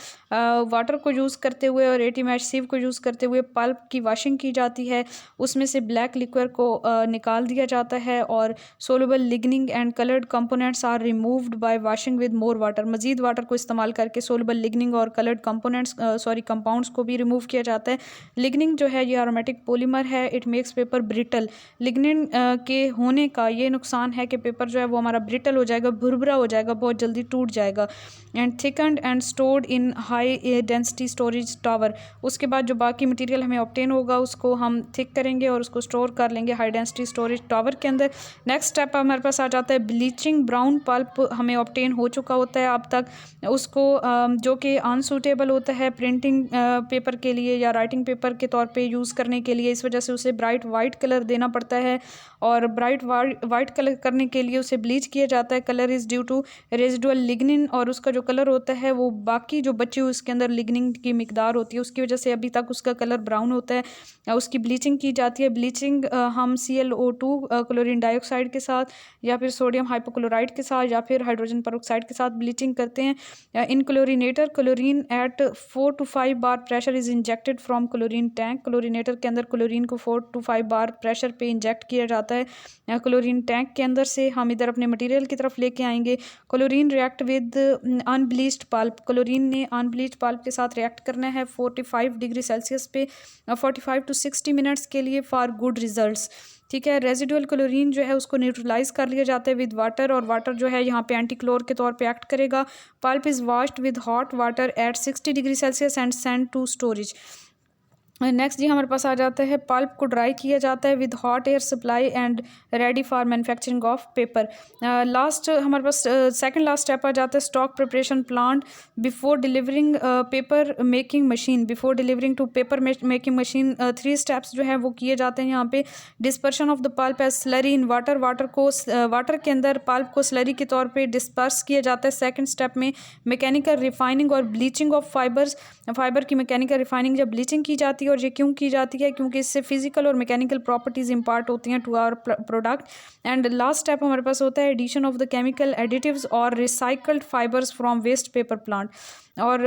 वाटर को यूज़ करते हुए और 80 मैश सीव को यूज़ करते हुए पल्प की वाशिंग की जाती है। उसमें से ब्लैक लिक्विड को निकाल दिया जाता है और soluble lignin and coloured components are removed by washing with more water. मज़ीद वाटर को इस्तेमाल करके सोलुबल लिग्निंग और कलर्ड कंपाउंड्स को भी रिमूव किया जाता है। लिग्निंग जो है ये एरोमेटिक पॉलीमर है, it makes paper brittle. Lignin के होने का ये नुकसान है कि पेपर जो है वो हमारा ब्रिटल हो जाएगा, भुरभुरा हो जाएगा, बहुत जल्दी टूट जाएगा। And thickened and stored in high density storage tower. उसके बाद जो बाकी मटेरियल हमें ऑब्टेन होगा उसको हम थिक करेंगे और उसको स्टोर कर लेंगे हाई डेंसिटी स्टोरेज टावर के अंदर। नेक्स्ट स्टेप हमारे पास आ जाता है ब्लीचिंग। ब्राउन पल्प हमें ऑब्टेन हो चुका होता है अब तक, उसको जो कि अनसूटेबल होता है प्रिंटिंग पेपर के लिए या राइटिंग पेपर के तौर पे यूज़ करने के लिए, इस वजह से उसे ब्राइट वाइट कलर देना पड़ता है और ब्राइट वाइट कलर करने के लिए उसे ब्लीच किया जाता है। Colour is due to residual lignin, और उसका जो कलर होता है वो बाकी जो बची हुई उसके अंदर लिग्निन की मिकदार होती है उसकी वजह से अभी तक उसका कलर ब्राउन होता है। उसकी ब्लीचिंग की जाती है। ब्लीचिंग हम ClO2 क्लोरीन डाइऑक्साइड के साथ या फिर सोडियम हाइपोक्लोराइड के साथ या फिर हाइड्रोजन पेरोक्साइड के साथ ब्लीचिंग करते हैं। In chlorinator chlorine at 4 to 5 bar pressure is injected from chlorine tank. Chlorinator के अंदर क्लोरीन को 4 to 5 बार प्रेशर पे इंजेक्ट किया जाता है क्लोरीन टैंक के अंदर से। हम इधर अपने मटेरियल की तरफ लेके आएंगे। Chlorine react with unbleached pulp. Chlorine ने अनब्लीच्ड पल्प के साथ रिएक्ट करना है 45 डिग्री सेल्सियस पे 45 to 60 मिनट्स के लिए फॉर गुड रिजल्ट्स, ठीक है। रेजिडुअल क्लोरीन जो है उसको न्यूट्रलाइज कर लिया जाता है विद वाटर, और वाटर जो है यहाँ पे एंटीक्लोर के तौर पे एक्ट करेगा। Pulp is washed with hot water at 60 degree Celsius and send to storage. Next जी हमारे पास आ जाता है पल्प को ड्राई किया जाता है with hot air supply and ready for manufacturing of paper. Last हमारे पास सेकंड लास्ट स्टेप आ जाता है stock preparation plant before delivering paper making machine. Before delivering to paper making machine 3 steps जो है वो किए जाते हैं यहाँ पे। Dispersion of the pulp as slurry in water. Water के अंदर पल्प को स्लरी के तौर पे डिस्पर्स किया जाता है। सेकंड स्टेप में मैकेनिकल रिफाइनिंग और ब्लीचिंग ऑफ फाइबर की मैकेनिकल रिफाइनिंग या ब्लीचिंग की जाती है। और ये क्यों की जाती है? क्योंकि इससे फिजिकल और मैकेनिकल प्रॉपर्टीज इंपार्ट होती हैं to our product. And last step हमारे पास होता है addition of the chemical additives और recycled fibres from waste paper plant. और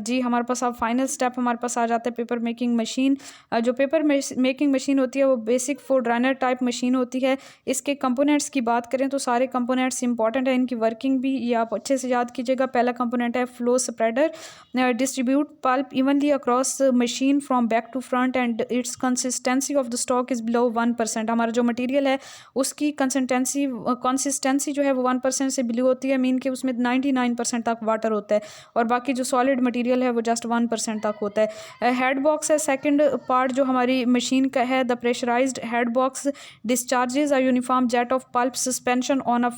जी हमारे पास अब फाइनल स्टेप हमारे पास आ जाता है पेपर मेकिंग मशीन। जो पेपर मेकिंग मशीन होती है वो basic food runner type machine होती है। इसके कंपोनेंट्स की बात करें तो सारे कंपोनेंट्स इंपॉर्टेंट है, इनकी वर्किंग भी ये आप अच्छे से याद कीजिएगा। पहला कंपोनेंट है flow spreader, distribute pulp evenly across machine from back to front and its consistency of the stock is below 1%। हमारा जो मटीरियल है उसकी कंसिस्टेंसी जो है वो 1% से बिलो होती है, मीन कि उसमें 99% तक वाटर होता है और बाकी जो सॉलिड मटेरियल है वो जस्ट 1% तक होता है। हेड बॉक्स है सेकंड पार्ट जो हमारी मशीन का है। The pressurised head box discharges a uniform jet of pulp suspension on a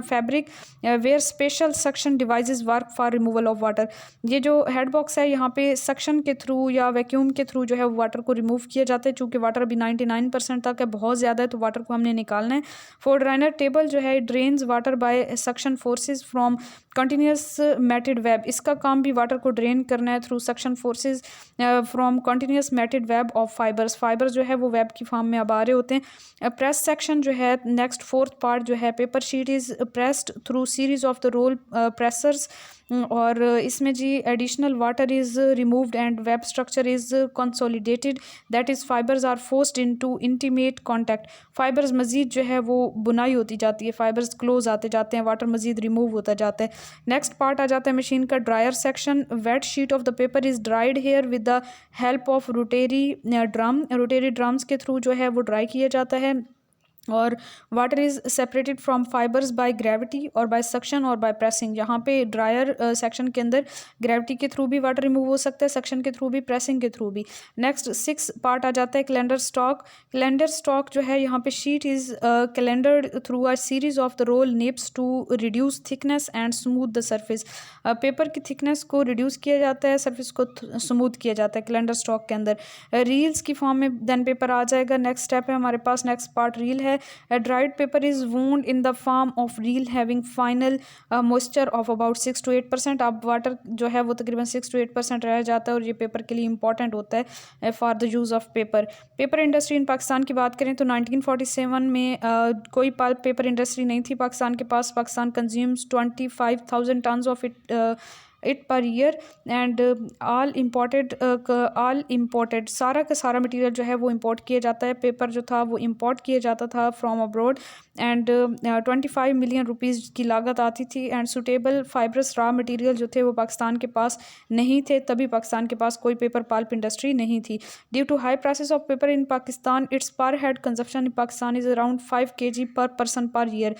fabric where special suction devices work for removal of water. ये जो हेड बॉक्स है यहाँ पे सक्शन के थ्रू या वैक्यूम के थ्रू जो है वाटर को रिमूव किया जाता है। चूँकि वाटर अभी 99% तक है, बहुत ज़्यादा है, तो वाटर को हमने निकालना है। फोर्ड राइनर टेबल जो है drains water bye suction forces from continuous matted web. इसका काम भी वाटर को ड्रेन करना है through suction forces from continuous matted web of fibres. Fibres जो है वो वेब की फॉर्म में अब आ रहे होते हैं। प्रेस सेक्शन जो है नेक्स्ट फोर्थ पार्ट जो है, paper sheet is pressed through series of the roll pressers, और इसमें जी additional water is removed and web structure is consolidated, that is fibres are forced into intimate contact. Fibres मज़ीद जो है वो बुनाई होती जाती है, फाइबर्स क्लोज आते जाते हैं, वाटर मज़ीद रिमूव होता जाता है। नेक्स्ट पार्ट आ जाता है मशीन का dryer section. Wet sheet of the paper is dried here with the help of rotary drum. Rotary drums के थ्रू जो है वो ड्राई किया जाता है, और water is separated from fibres by gravity और बाय सक्शन और बाय प्रेसिंग। यहाँ पे ड्रायर सेक्शन के अंदर ग्रेविटी के थ्रू भी वाटर रिमूव हो सकता है, सक्शन के थ्रू भी, प्रेसिंग के थ्रू भी। नेक्स्ट 6 पार्ट आ जाता है कैलेंडर स्टॉक। कैलेंडर स्टॉक जो है, यहाँ पे sheet is calendered through a series of the roll nips to reduce thickness and smooth the surface. Paper की थिकनेस को रिड्यूस किया जाता है, सर्फेस को स्मूथ किया जाता है कैलेंडर स्टॉक के अंदर। रील्स की फॉर्म में देन पेपर आ जाएगा। नेक्स्ट स्टेप है हमारे पास, नेक्स्ट पार्ट रील है। A dried paper is wound in the form of reel having final moisture of about 6 to 8%। अब वाटर जो है वो तकरीबन 6 to 8% रह जाता है, और ये पेपर के लिए इंपॉर्टेंट होता है for the use of paper. Paper industry in Pakistan की बात करें तो 1947 में कोई पल्प पेपर इंडस्ट्री नहीं थी पाकिस्तान के पास। Pakistan consumes 25,000 tons of it per year, and all imported सारा का सारा मटेरियल जो है वो इंपोर्ट किया जाता है। पेपर जो था वो इंपोर्ट किया जाता था from abroad, and 25 million rupees की लागत आती थी। And suitable fibrous raw material जो थे वो पाकिस्तान के पास नहीं थे, तभी पाकिस्तान के पास कोई पेपर पल्प इंडस्ट्री नहीं थी। Due to high prices of paper in Pakistan, its per head consumption in Pakistan is around 5 kg per person per year.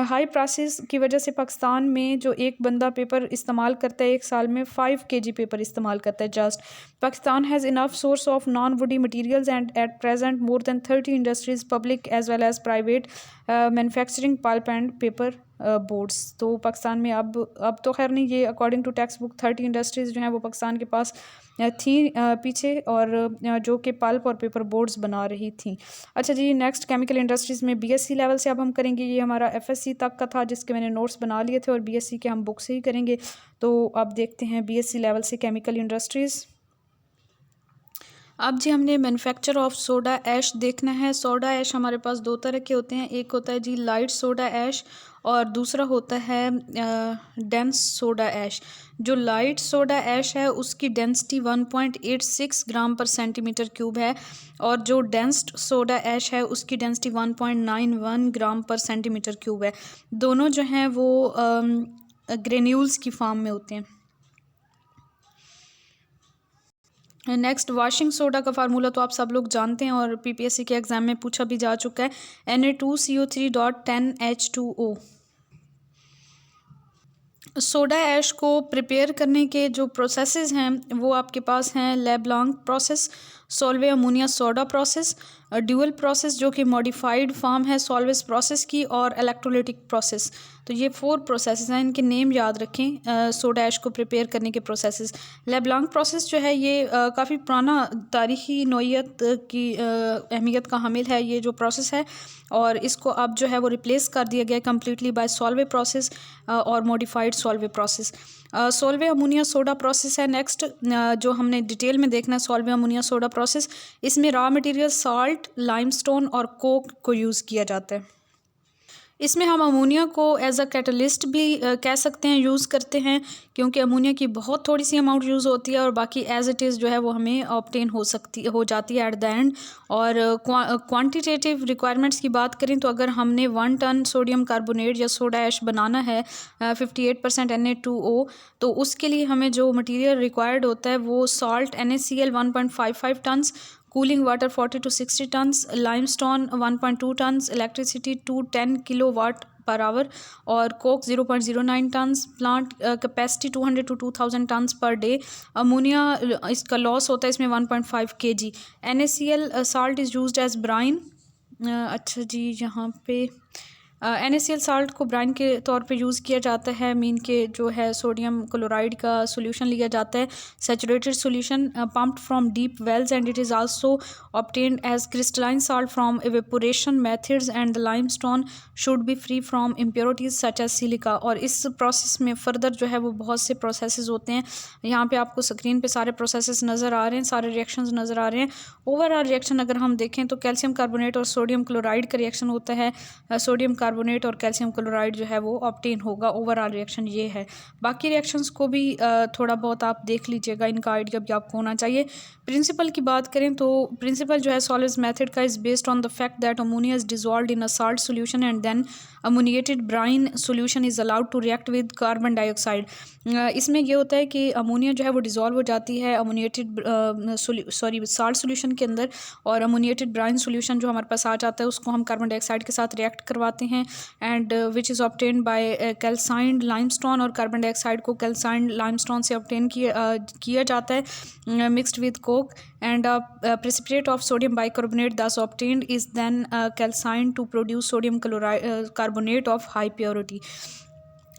High prices की वजह से पाकिस्तान में जो एक बंदा पेपर इस्तेमाल करता है एक साल में 5 kg पेपर इस्तेमाल करता है just. Pakistan has enough source of non woody materials, and at present more than 30 industries public as well as private manufacturing pulp and paper boards. तो पाकिस्तान में अब तो खैर नहीं, ये according to textbook 30 industries जो हैं वो पाकिस्तान के पास थी पीछे, और जो कि पल्प और पेपर बोर्ड्स बना रही थी। अच्छा जी, नेक्स्ट केमिकल इंडस्ट्रीज़ में बीएससी लेवल से अब हम करेंगे। ये हमारा एफएससी तक का था जिसके मैंने नोट्स बना लिए थे, और बीएससी के हम बुक से ही करेंगे। तो अब देखते हैं बीएससी लेवल से केमिकल इंडस्ट्रीज़। अब जी हमने मैन्युफैक्चर ऑफ सोडा ऐश देखना है। सोडा ऐश हमारे पास दो तरह के होते हैं, एक होता है जी लाइट सोडा ऐश, और दूसरा होता है डेंस सोडा ऐश। जो लाइट सोडा ऐश है उसकी डेंसिटी 1.86 ग्राम पर सेंटीमीटर क्यूब है, और जो डेंस सोडा ऐश है उसकी डेंसिटी 1.91 ग्राम पर सेंटीमीटर क्यूब है। दोनों जो हैं वो ग्रेन्यूल्स की फॉर्म में होते हैं। नेक्स्ट वाशिंग सोडा का फार्मूला तो आप सब लोग जानते हैं, और पीपीएससी के एग्ज़ाम में पूछा भी जा चुका है, Na2CO3.10H2O। सोडा ऐश को प्रिपेयर करने के जो प्रोसेसेस हैं वो आपके पास हैं LeBlanc process, Solvay ammonia soda process, dual process जो कि मॉडिफाइड फॉर्म है सॉल्वेस प्रोसेस की, और इलेक्ट्रोलिटिक प्रोसेस। तो ये 4 प्रोसेसेस हैं, इनके नेम याद रखें सोडा ऐश को प्रिपेयर करने के प्रोसेसेस। लेब्लांक प्रोसेस जो है ये काफ़ी पुराना तारीख़ी नोयत की अहमियत का हामिल है ये जो प्रोसेस है, और इसको अब जो है वो रिप्लेस कर दिया गया कम्प्लीटली बाय सॉल्वे प्रोसेस और modified Solvay process. Solvay ammonia soda process है नेक्स्ट जो हमने डिटेल में देखना है। सॉल्वे अमोनिया सोडा प्रोसेस, इसमें रॉ मटेरियल साल्ट, लाइमस्टोन और कोक को यूज़ किया जाता है। इसमें हम अमोनिया को एज अ कैटलिस्ट भी कह सकते हैं, यूज़ करते हैं, क्योंकि अमोनिया की बहुत थोड़ी सी अमाउंट यूज़ होती है, और बाकी एज इट इज़ जो है वो हमें ऑब्टेन हो जाती है एट द एंड। और क्वांटिटेटिव रिक्वायरमेंट्स की बात करें तो अगर हमने 1 टन सोडियम कार्बोनेट या सोडा ऐश बनाना है 58% Na2O, तो उसके लिए हमें जो मटीरियल रिक्वायर्ड होता है वो salt NaCl 1.55 tons, cooling water 40 to 60 tons, limestone 1.2 tons, electricity 210 kilowatt per hour, और coke 0.09 tons, plant capacity 200 to 2000 tons per day. Ammonia इसका लॉस होता है इसमें 1.5 kg। NaCl salt is used as brine. अच्छा जी, यहाँ पे NaCl साल्ट को ब्राइन के तौर पे यूज़ किया जाता है। मीन के जो है सोडियम क्लोराइड का सोल्यूशन लिया जाता है, saturated solution pumped from deep wells, and it is also obtained as crystalline salt from evaporation methods, and the limestone should be free from impurities such as silica. और इस प्रोसेस में फर्दर जो है वो बहुत से प्रोसेसेस होते हैं। यहाँ पे आपको स्क्रीन पे सारे प्रोसेसेस नज़र आ रहे हैं, सारे रिएक्शंस नज़र आ रहे हैं। ओवरऑल रिएक्शन अगर हम देखें तो कैल्शियम कार्बोनेट और सोडियम क्लोराइड का रिएक्शन होता है। सोडियम कार्बोनेट और कैल्शियम क्लोराइड जो है वो ऑब्टेन होगा। ओवरऑल रिएक्शन ये है। बाकी रिएक्शंस को भी थोड़ा बहुत आप देख लीजिएगा, इनका आइडिया भी आपको होना चाहिए। प्रिंसिपल की बात करें तो प्रिंसिपल जो है सॉलिड्स मेथड का is based on the fact that ammonia is dissolved in a salt solution and then ammoniated brine solution is allowed to react with carbon dioxide. इसमें यह होता है कि अमोनिया जो है वो डिज़ोल्व हो जाती है अमोनिएटेड साल्ट सोल्यूशन के अंदर, और अमोनिएटेड ब्राइन सोल्यूशन जो हमारे पास आ जाता है उसको हम कार्बन डाइऑक्साइड के साथ रिएक्ट करवाते हैं, and which is obtained by calcined limestone. और कार्बन डाइऑक्साइड को कैल्साइंड लाइमस्टोन से ऑब्टेन किया जाता है mixed with coke, and a precipitate of sodium bicarbonate thus obtained is then calcined to produce sodium carbonate of high purity.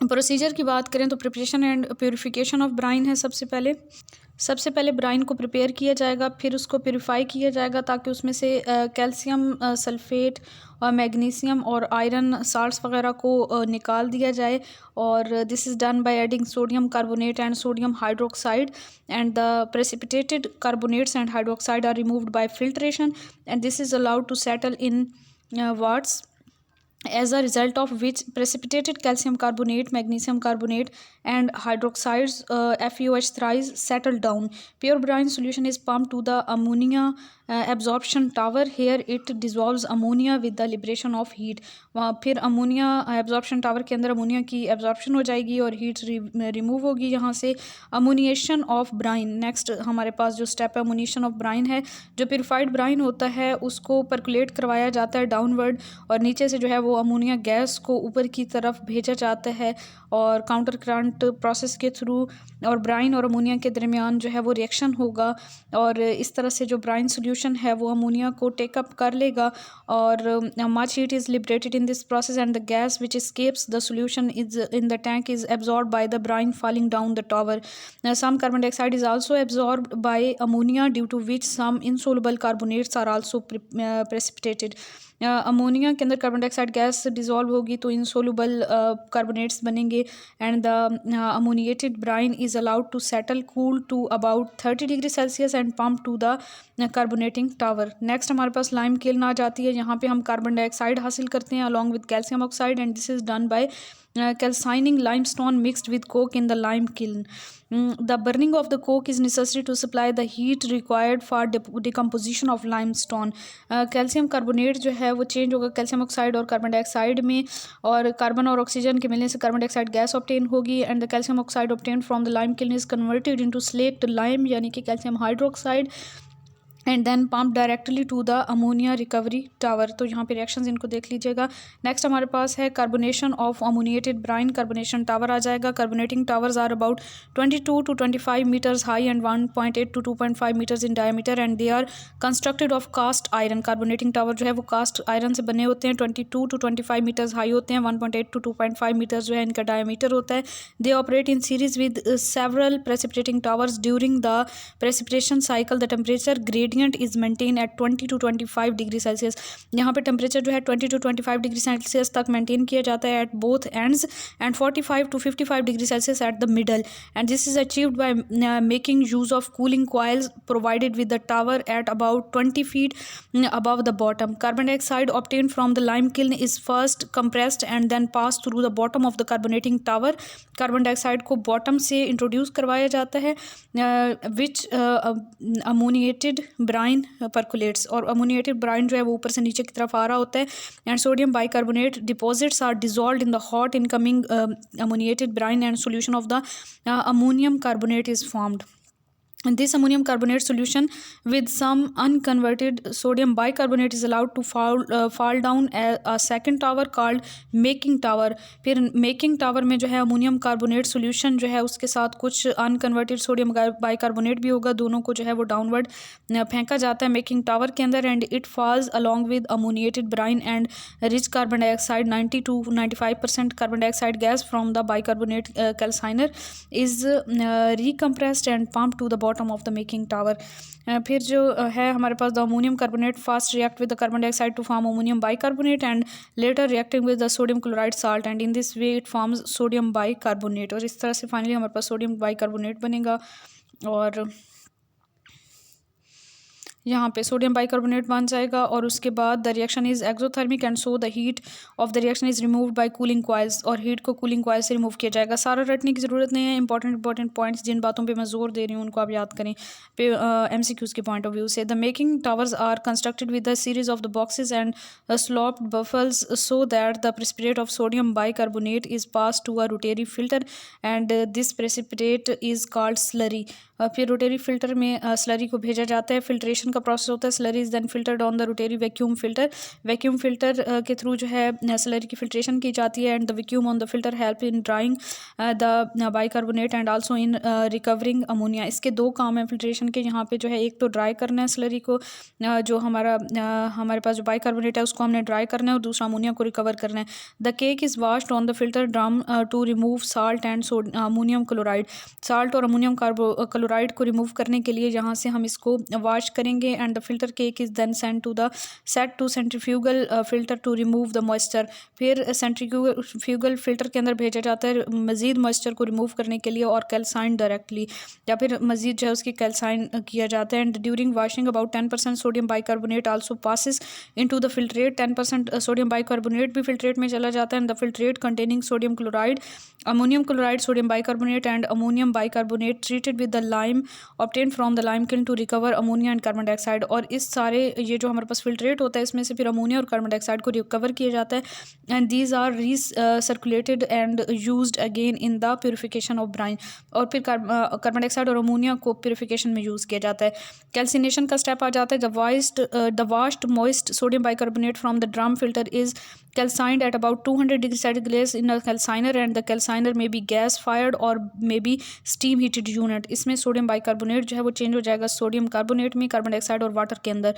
Procedure की बात करें तो preparation and purification of Bryan है। सबसे पहले ब्राइन को प्रिपेयर किया जाएगा, फिर उसको प्योरीफाई किया जाएगा ताकि उसमें से कैल्शियम सल्फेट और मैग्नीशियम और आयरन साल्ट्स वगैरह को निकाल दिया जाए। और this is done by adding sodium carbonate and sodium hydroxide, and the precipitated carbonates and hydroxide are removed by filtration, and this is allowed to settle in vats, as a result of which precipitated calcium carbonate, magnesium carbonate and hydroxides FeOH thrice settle down. Pure brine solution is pumped to the ammonia absorption tower. Here it dissolves ammonia with the liberation of heat. वहाँ फिर अमोनिया एब्जॉर्प्शन टावर के अंदर अमोनिया की एब्जॉर्प्शन हो जाएगी और हीट रिमूव होगी यहाँ से। अमोनिएशन ऑफ ब्राइन, नेक्स्ट हमारे पास जो स्टेप है अमोनिएशन ऑफ ब्राइन है। जो प्योरीफाइड ब्राइन होता है उसको परकुलेट करवाया जाता है डाउनवर्ड, और नीचे से जो है वो अमोनिया गैस को ऊपर की तरफ भेजा जाता है और काउंटर करंट प्रोसेस के थ्रू, और ब्राइन और अमोनिया के दरमियान जो है वो रिएक्शन होगा, और इस तरह से जो ब्राइन सोल्यूशन है वो अमोनिया को टेकअप कर लेगा, और much heat is liberated in this process, and the gas which escapes the solution is in the tank is absorbed by the brine falling down the tower. Now, some carbon dioxide is also absorbed by ammonia, due to which some insoluble carbonates are also precipitated. Ammonia के अंदर कार्बन डाइऑक्साइड गैस डिज़ोल्व होगी तो इंसोलूबल कार्बोनेट्स बनेंगे, and the ammoniated brine is allowed to settle cool to about 30 degree Celsius and pump to the carbonating tower. Next हमारे पास लाइम किल्न आ जाती है। यहाँ पे हम कार्बन डाइऑक्साइड हासिल करते हैं along with calcium oxide, and this is done bye calcining limestone mixed with coke in the lime kiln. The burning of the coke is necessary to supply the heat required for decomposition of limestone. Calcium carbonate जो है वो चेंज होगा कैल्शियम ऑक्साइड और कार्बन डाइऑक्साइड में, और कार्बन और ऑक्सीजन के मिलने से कार्बन डाइऑक्साइड गैस ऑब्टेन होगी, and the calcium oxide obtain from the lime kiln is converted into slaked lime यानी कि calcium hydroxide, and then pump directly to the ammonia recovery tower. तो यहाँ पे रिएक्शंस इनको देख लीजिएगा। नेक्स्ट हमारे पास है carbonation of ammoniated brine. Carbonation tower आ जाएगा। Carbonating towers are about 22 to 25 metres high and 1.8 to 2.5 metres in diameter, and they are constructed of cast iron. Carbonating tower जो है वो कास्ट आयरन से बने होते हैं। 22 to 25 मीटर्स हाई होते हैं, 1.8 to 2.5 मीटर्स जो है इनका डायमीटर होता है। They operate in series with several precipitating towers. During the precipitation cycle the temperature gradient is maintain at 20 to 25 degree Celsius. यहाँ पे टेम्परेचर जो है 20 to 25 डिग्री सेल्सियस तक मेंटेन किया जाता है at both ends, and 45 to 55 degree Celsius at the middle, and this is achieved by making use of cooling coils provided with the tower at about 20 feet above the bottom. Carbon dioxide obtained from the lime kiln is first compressed and then passed through the bottom of the carbonating tower. Carbon dioxide को बॉटम से इंट्रोड्यूस करवाया जाता है, विच अमोनिएटेड ब्राइन परकुलेट्स, और अमोनिएटेड ब्राइन जो है वो ऊपर से नीचे की तरफ आ रहा होता है, and sodium bicarbonate deposits are dissolved in the hot incoming ammoniated brine, and solution of the ammonium carbonate is formed. This ammonium carbonate solution with some unconverted sodium bicarbonate is allowed to fall down a second tower called making tower. फिर making tower में जो है अमोनियम कार्बोनेट सॉल्यूशन जो है उसके साथ कुछ अनकन्वर्टेड सोडियम बाइकार्बोनेट भी होगा, दोनों को जो है वो डाउनवर्ड फेंका जाता है मेकिंग टावर के अंदर, and it falls along with ammoniated brine and rich carbon dioxide 90 to 95% carbon dioxide gas from the bicarbonate calciner is recompressed and pump to the bottom of the making tower. फिर जो है हमारे पास the ammonium carbonate fast react with the carbon dioxide to form ammonium bicarbonate and later reacting with the sodium chloride salt, and in this way it forms sodium bicarbonate. और इस तरह से फाइनली हमारे पास सोडियम बाइकार्बोनेट बनेगा. और यहाँ पे सोडियम बाइकार्बोनेट बन जाएगा और उसके बाद the reaction is exothermic and so the heat of the reaction is removed by cooling coils, और हीट को कूलिंग कॉइल से रिमूव किया जाएगा. सारा रटने की ज़रूरत नहीं है, इंपॉर्टेंट पॉइंट्स जिन बातों पे मैं जोर दे रही हूँ उनको आप याद करें MCQs के पॉइंट ऑफ व्यू से. The making towers are constructed with the series of the boxes and sloped baffles so that the precipitate of sodium bicarbonate is pass to a rotary filter and this precipitate is called slurry. फिर रोटेरी फिल्टर में स्लरी को भेजा जाता है. फिल्ट्रेशन का प्रोसेस होता है. Slurry is then filtered on the rotary vacuum filter. Vacuum filter के थ्रू जो है स्लरी की फिल्ट्रेशन की जाती है, and the vacuum on the filter help in drawing the bicarbonate and also in recovering ammonia. इसके दो काम हैं फिल्ट्रेशन के यहाँ पे, जो है एक तो ड्राई करना है स्लरी को, जो हमारे पास जो बाइकार्बोनेट है उसको हमने ड्राई करना है, और दूसरा अमोनिया को रिकवर करना है. The cake is washed on the filter drum to remove salt and ammonium chloride. Salt और अमोनियम क्लोराइड को रिमूव करने के लिए यहाँ से हम इसको वॉश करेंगे, and the filter cake is then sent to centrifugal filter to remove the moisture. फिर सेंट्रीफ्यूगल फिल्टर के अंदर भेजा जाता है मज़ीद मॉइस्चर को रिमूव करने के लिए, और कैल्साइन डायरेक्टली, या फिर मज़ीद जो है उसकी कैल्साइन किया जाता है. And during washing about 10% sodium bicarbonate also passes into the filtrate. 10% sodium bicarbonate भी फिल्ट्रेट में चला जाता है, and the filtrate containing sodium chloride, ammonium chloride, sodium bicarbonate and ammonium bicarbonate treated with the lime obtained from the lime kiln to recover ammonia and carbon dioxide. और इस सारे ये जो हमारे पास फिल्ट्रेट होता है इसमें से फिर अमोनिया और कार्बन डाइऑक्साइड को रिकवर किया जाता है, and these are circulated and used again in the purification of brine. और फिर कार्बन डाइऑक्साइड और अमोनिया को प्योरिफिकेशन में यूज़ किया जाता है. कैल्सिनेशन का स्टेप आ जाता है. The washed moist sodium bicarbonate from the drum filter is calcined at about 200 degrees Celsius in a calciner, and the calciner may be gas fired or may be steam heated unit. इसमें सोडियम बाइकार्बोनेट जो है वो चेंज हो जाएगा सोडियम कार्बोनेट में, कार्बन डाइऑक्साइड और वाटर के अंदर.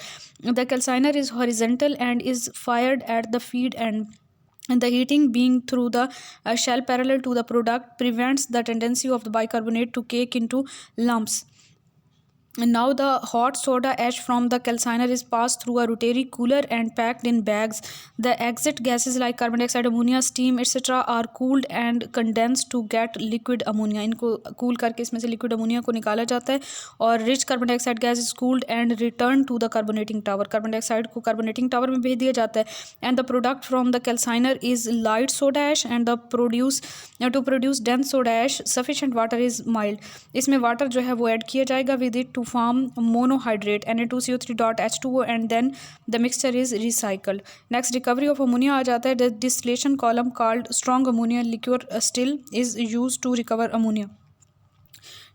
The calciner is horizontal and is fired at the feed end. And the heating being through the shell parallel to the product prevents the tendency of the bicarbonate to cake into lumps. And now the hot soda ash from the calciner is passed through a rotary cooler and packed in bags. The exit gases like carbon dioxide, ammonia, steam, etc. are cooled and condensed to get liquid ammonia. इनको कूल करके इसमें से लिक्विड अमोनिया को निकाला जाता है, और rich carbon dioxide gas is cooled and return to the carbonating tower. Carbon dioxide को कार्बोनेटिंग टावर में भेज दिया जाता है, and the product from the calciner is light soda ash, and the to produce dense soda ash sufficient water is mild. इसमें वाटर जो है वो ऐड किया जाएगा with it to form monohydrate Na2CO3.H2O, and then the mixture is recycled. Next, recovery of ammonia आ जाता है. The distillation column called strong ammonia liquor still is used to recover ammonia.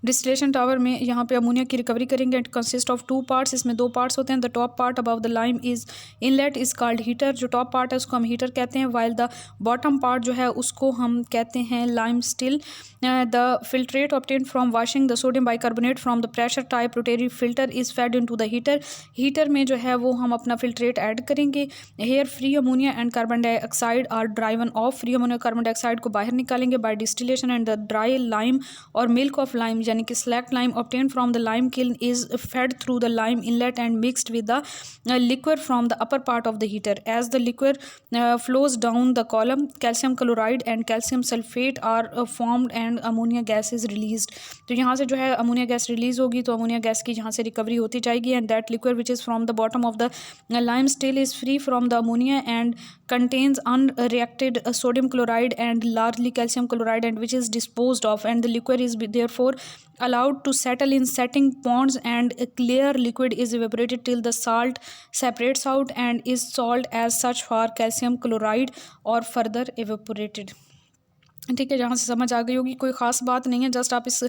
Distillation tower में यहाँ पे अमोनिया की रिकवरी करेंगे. It consist of 2 parts. इसमें 2 पार्ट्स होते हैं. The top part above the lime is inlet is called heater. जो टॉप पार्ट है उसको हम हीटर कहते हैं, वाइल द बॉटम पार्ट जो है उसको हम कहते हैं lime still. The filtrate obtained from washing the sodium bicarbonate from the pressure type rotary filter is fed into the heater. Heater में जो है वो हम अपना फिल्ट्रेट ऐड करेंगे. Here free ammonia and carbon dioxide are driven off. Free ammonia carbon dioxide को बाहर निकालेंगे by distillation, and the dry lime और मिल्क ऑफ लाइम यानी कि select lime obtained from the lime kiln is fed through the lime inlet and mixed with the liquor from the upper part of the heater. As the liquor flows down the column, calcium chloride and calcium sulfate are formed and ammonia gas is released. तो यहाँ से जो है अमोनिया गैस रिलीज होगी, तो अमोनिया गैस की यहाँ से रिकवरी होती जाएगी, and that liquor which is from the bottom of the lime still is free from the ammonia and contains unreacted sodium chloride and largely calcium chloride, and which is disposed of, and the liquor is therefore allowed to settle in setting ponds, and a clear liquid is evaporated till the salt separates out and is sold as such for calcium chloride or further evaporated. ठीक है, जहाँ से समझ आ गई होगी, कोई ख़ास बात नहीं है। जस्ट आप इस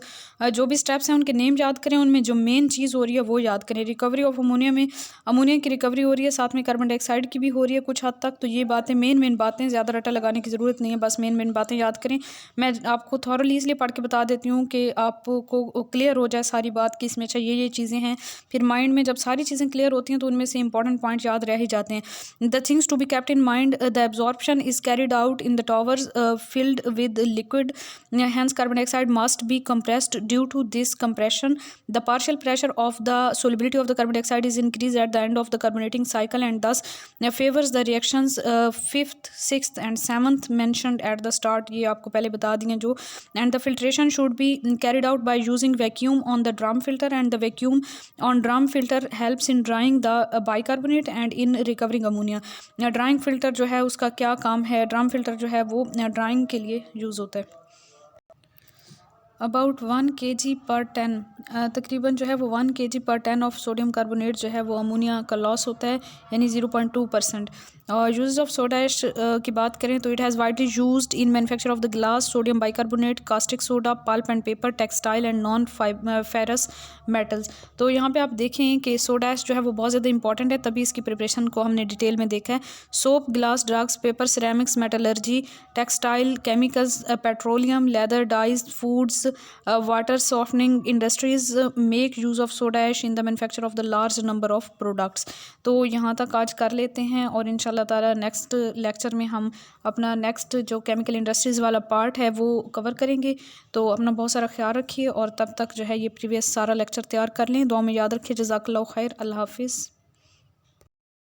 जो भी स्टेप्स हैं उनके नेम याद करें, उनमें जो मेन चीज़ हो रही है वो याद करें। रिकवरी ऑफ अमोनिया में अमोनिया की रिकवरी हो रही है, साथ में कार्बन डाइऑक्साइड की भी हो रही है कुछ हद तक। तो ये बातें मेन बातें, ज़्यादा रट्टा लगाने की ज़रूरत नहीं है, बस मेन बातें याद करें। मैं आपको थॉरली इसलिए पढ़ के बता देती हूँ कि आपको क्लियर हो जाए सारी बात कि इसमें अच्छा ये चीज़ें हैं। फिर माइंड में जब सारी चीज़ें क्लियर होती हैं तो उनमें से इंपॉर्टेंट पॉइंट याद रह ही जाते हैं। The things to be kept in mind, the absorption is carried out in the towers filled with liquid, hence carbon dioxide must be compressed. Due to this compression, the partial pressure of the solubility of the carbon dioxide is increased at the end of the carbonating cycle, and thus favors the reactions 5th, 6th and 7th mentioned at the start. ये आपको पहले बता दिए जो। And the filtration should be carried out by using vacuum on the drum filter, and the vacuum on drum filter helps in drying the bicarbonate and in recovering ammonia. Drawing filter जो है उसका क्या काम है? ड्रम फ़िल्टर जो है वो ड्राइंग के लिए यूज़ होता है। अबाउट 1 kg पर 10 तकरीबन जो है वो 1 kg पर 10 ऑफ सोडियम कार्बोनेट जो है वो अमोनिया का लॉस होता है, यानी 0.2%। और यूज ऑफ सोडा ऐश की बात करें तो it has widely used in manufacture of the glass, sodium bicarbonate, caustic soda, pulp and paper, textile and non ferrous metals. तो यहाँ पे आप देखें कि सोडा ऐश जो है वो बहुत ज़्यादा इंपॉर्टेंट है, तभी इसकी प्रिपरेशन को हमने डिटेल में देखा है। Soap, glass, drugs, paper, ceramics, metallurgy, textile, chemicals, petroleum, leather, dyes, foods, water softening industries make use of soda ash in the manufacture of the large number of products। तो यहाँ तक आज कर लेते हैं और इंशाल्लाह ताला नेक्स्ट लेक्चर में हम अपना नेक्स्ट जो केमिकल इंडस्ट्रीज़ वाला पार्ट है वो कवर करेंगे। तो अपना बहुत सारा ख्याल रखिए और तब तक जो है ये प्रीवियस सारा लेक्चर तैयार कर लें। दुआ में याद रखिए। जज़ाकल्लाहु खैर। अल्लाह हाफिज़।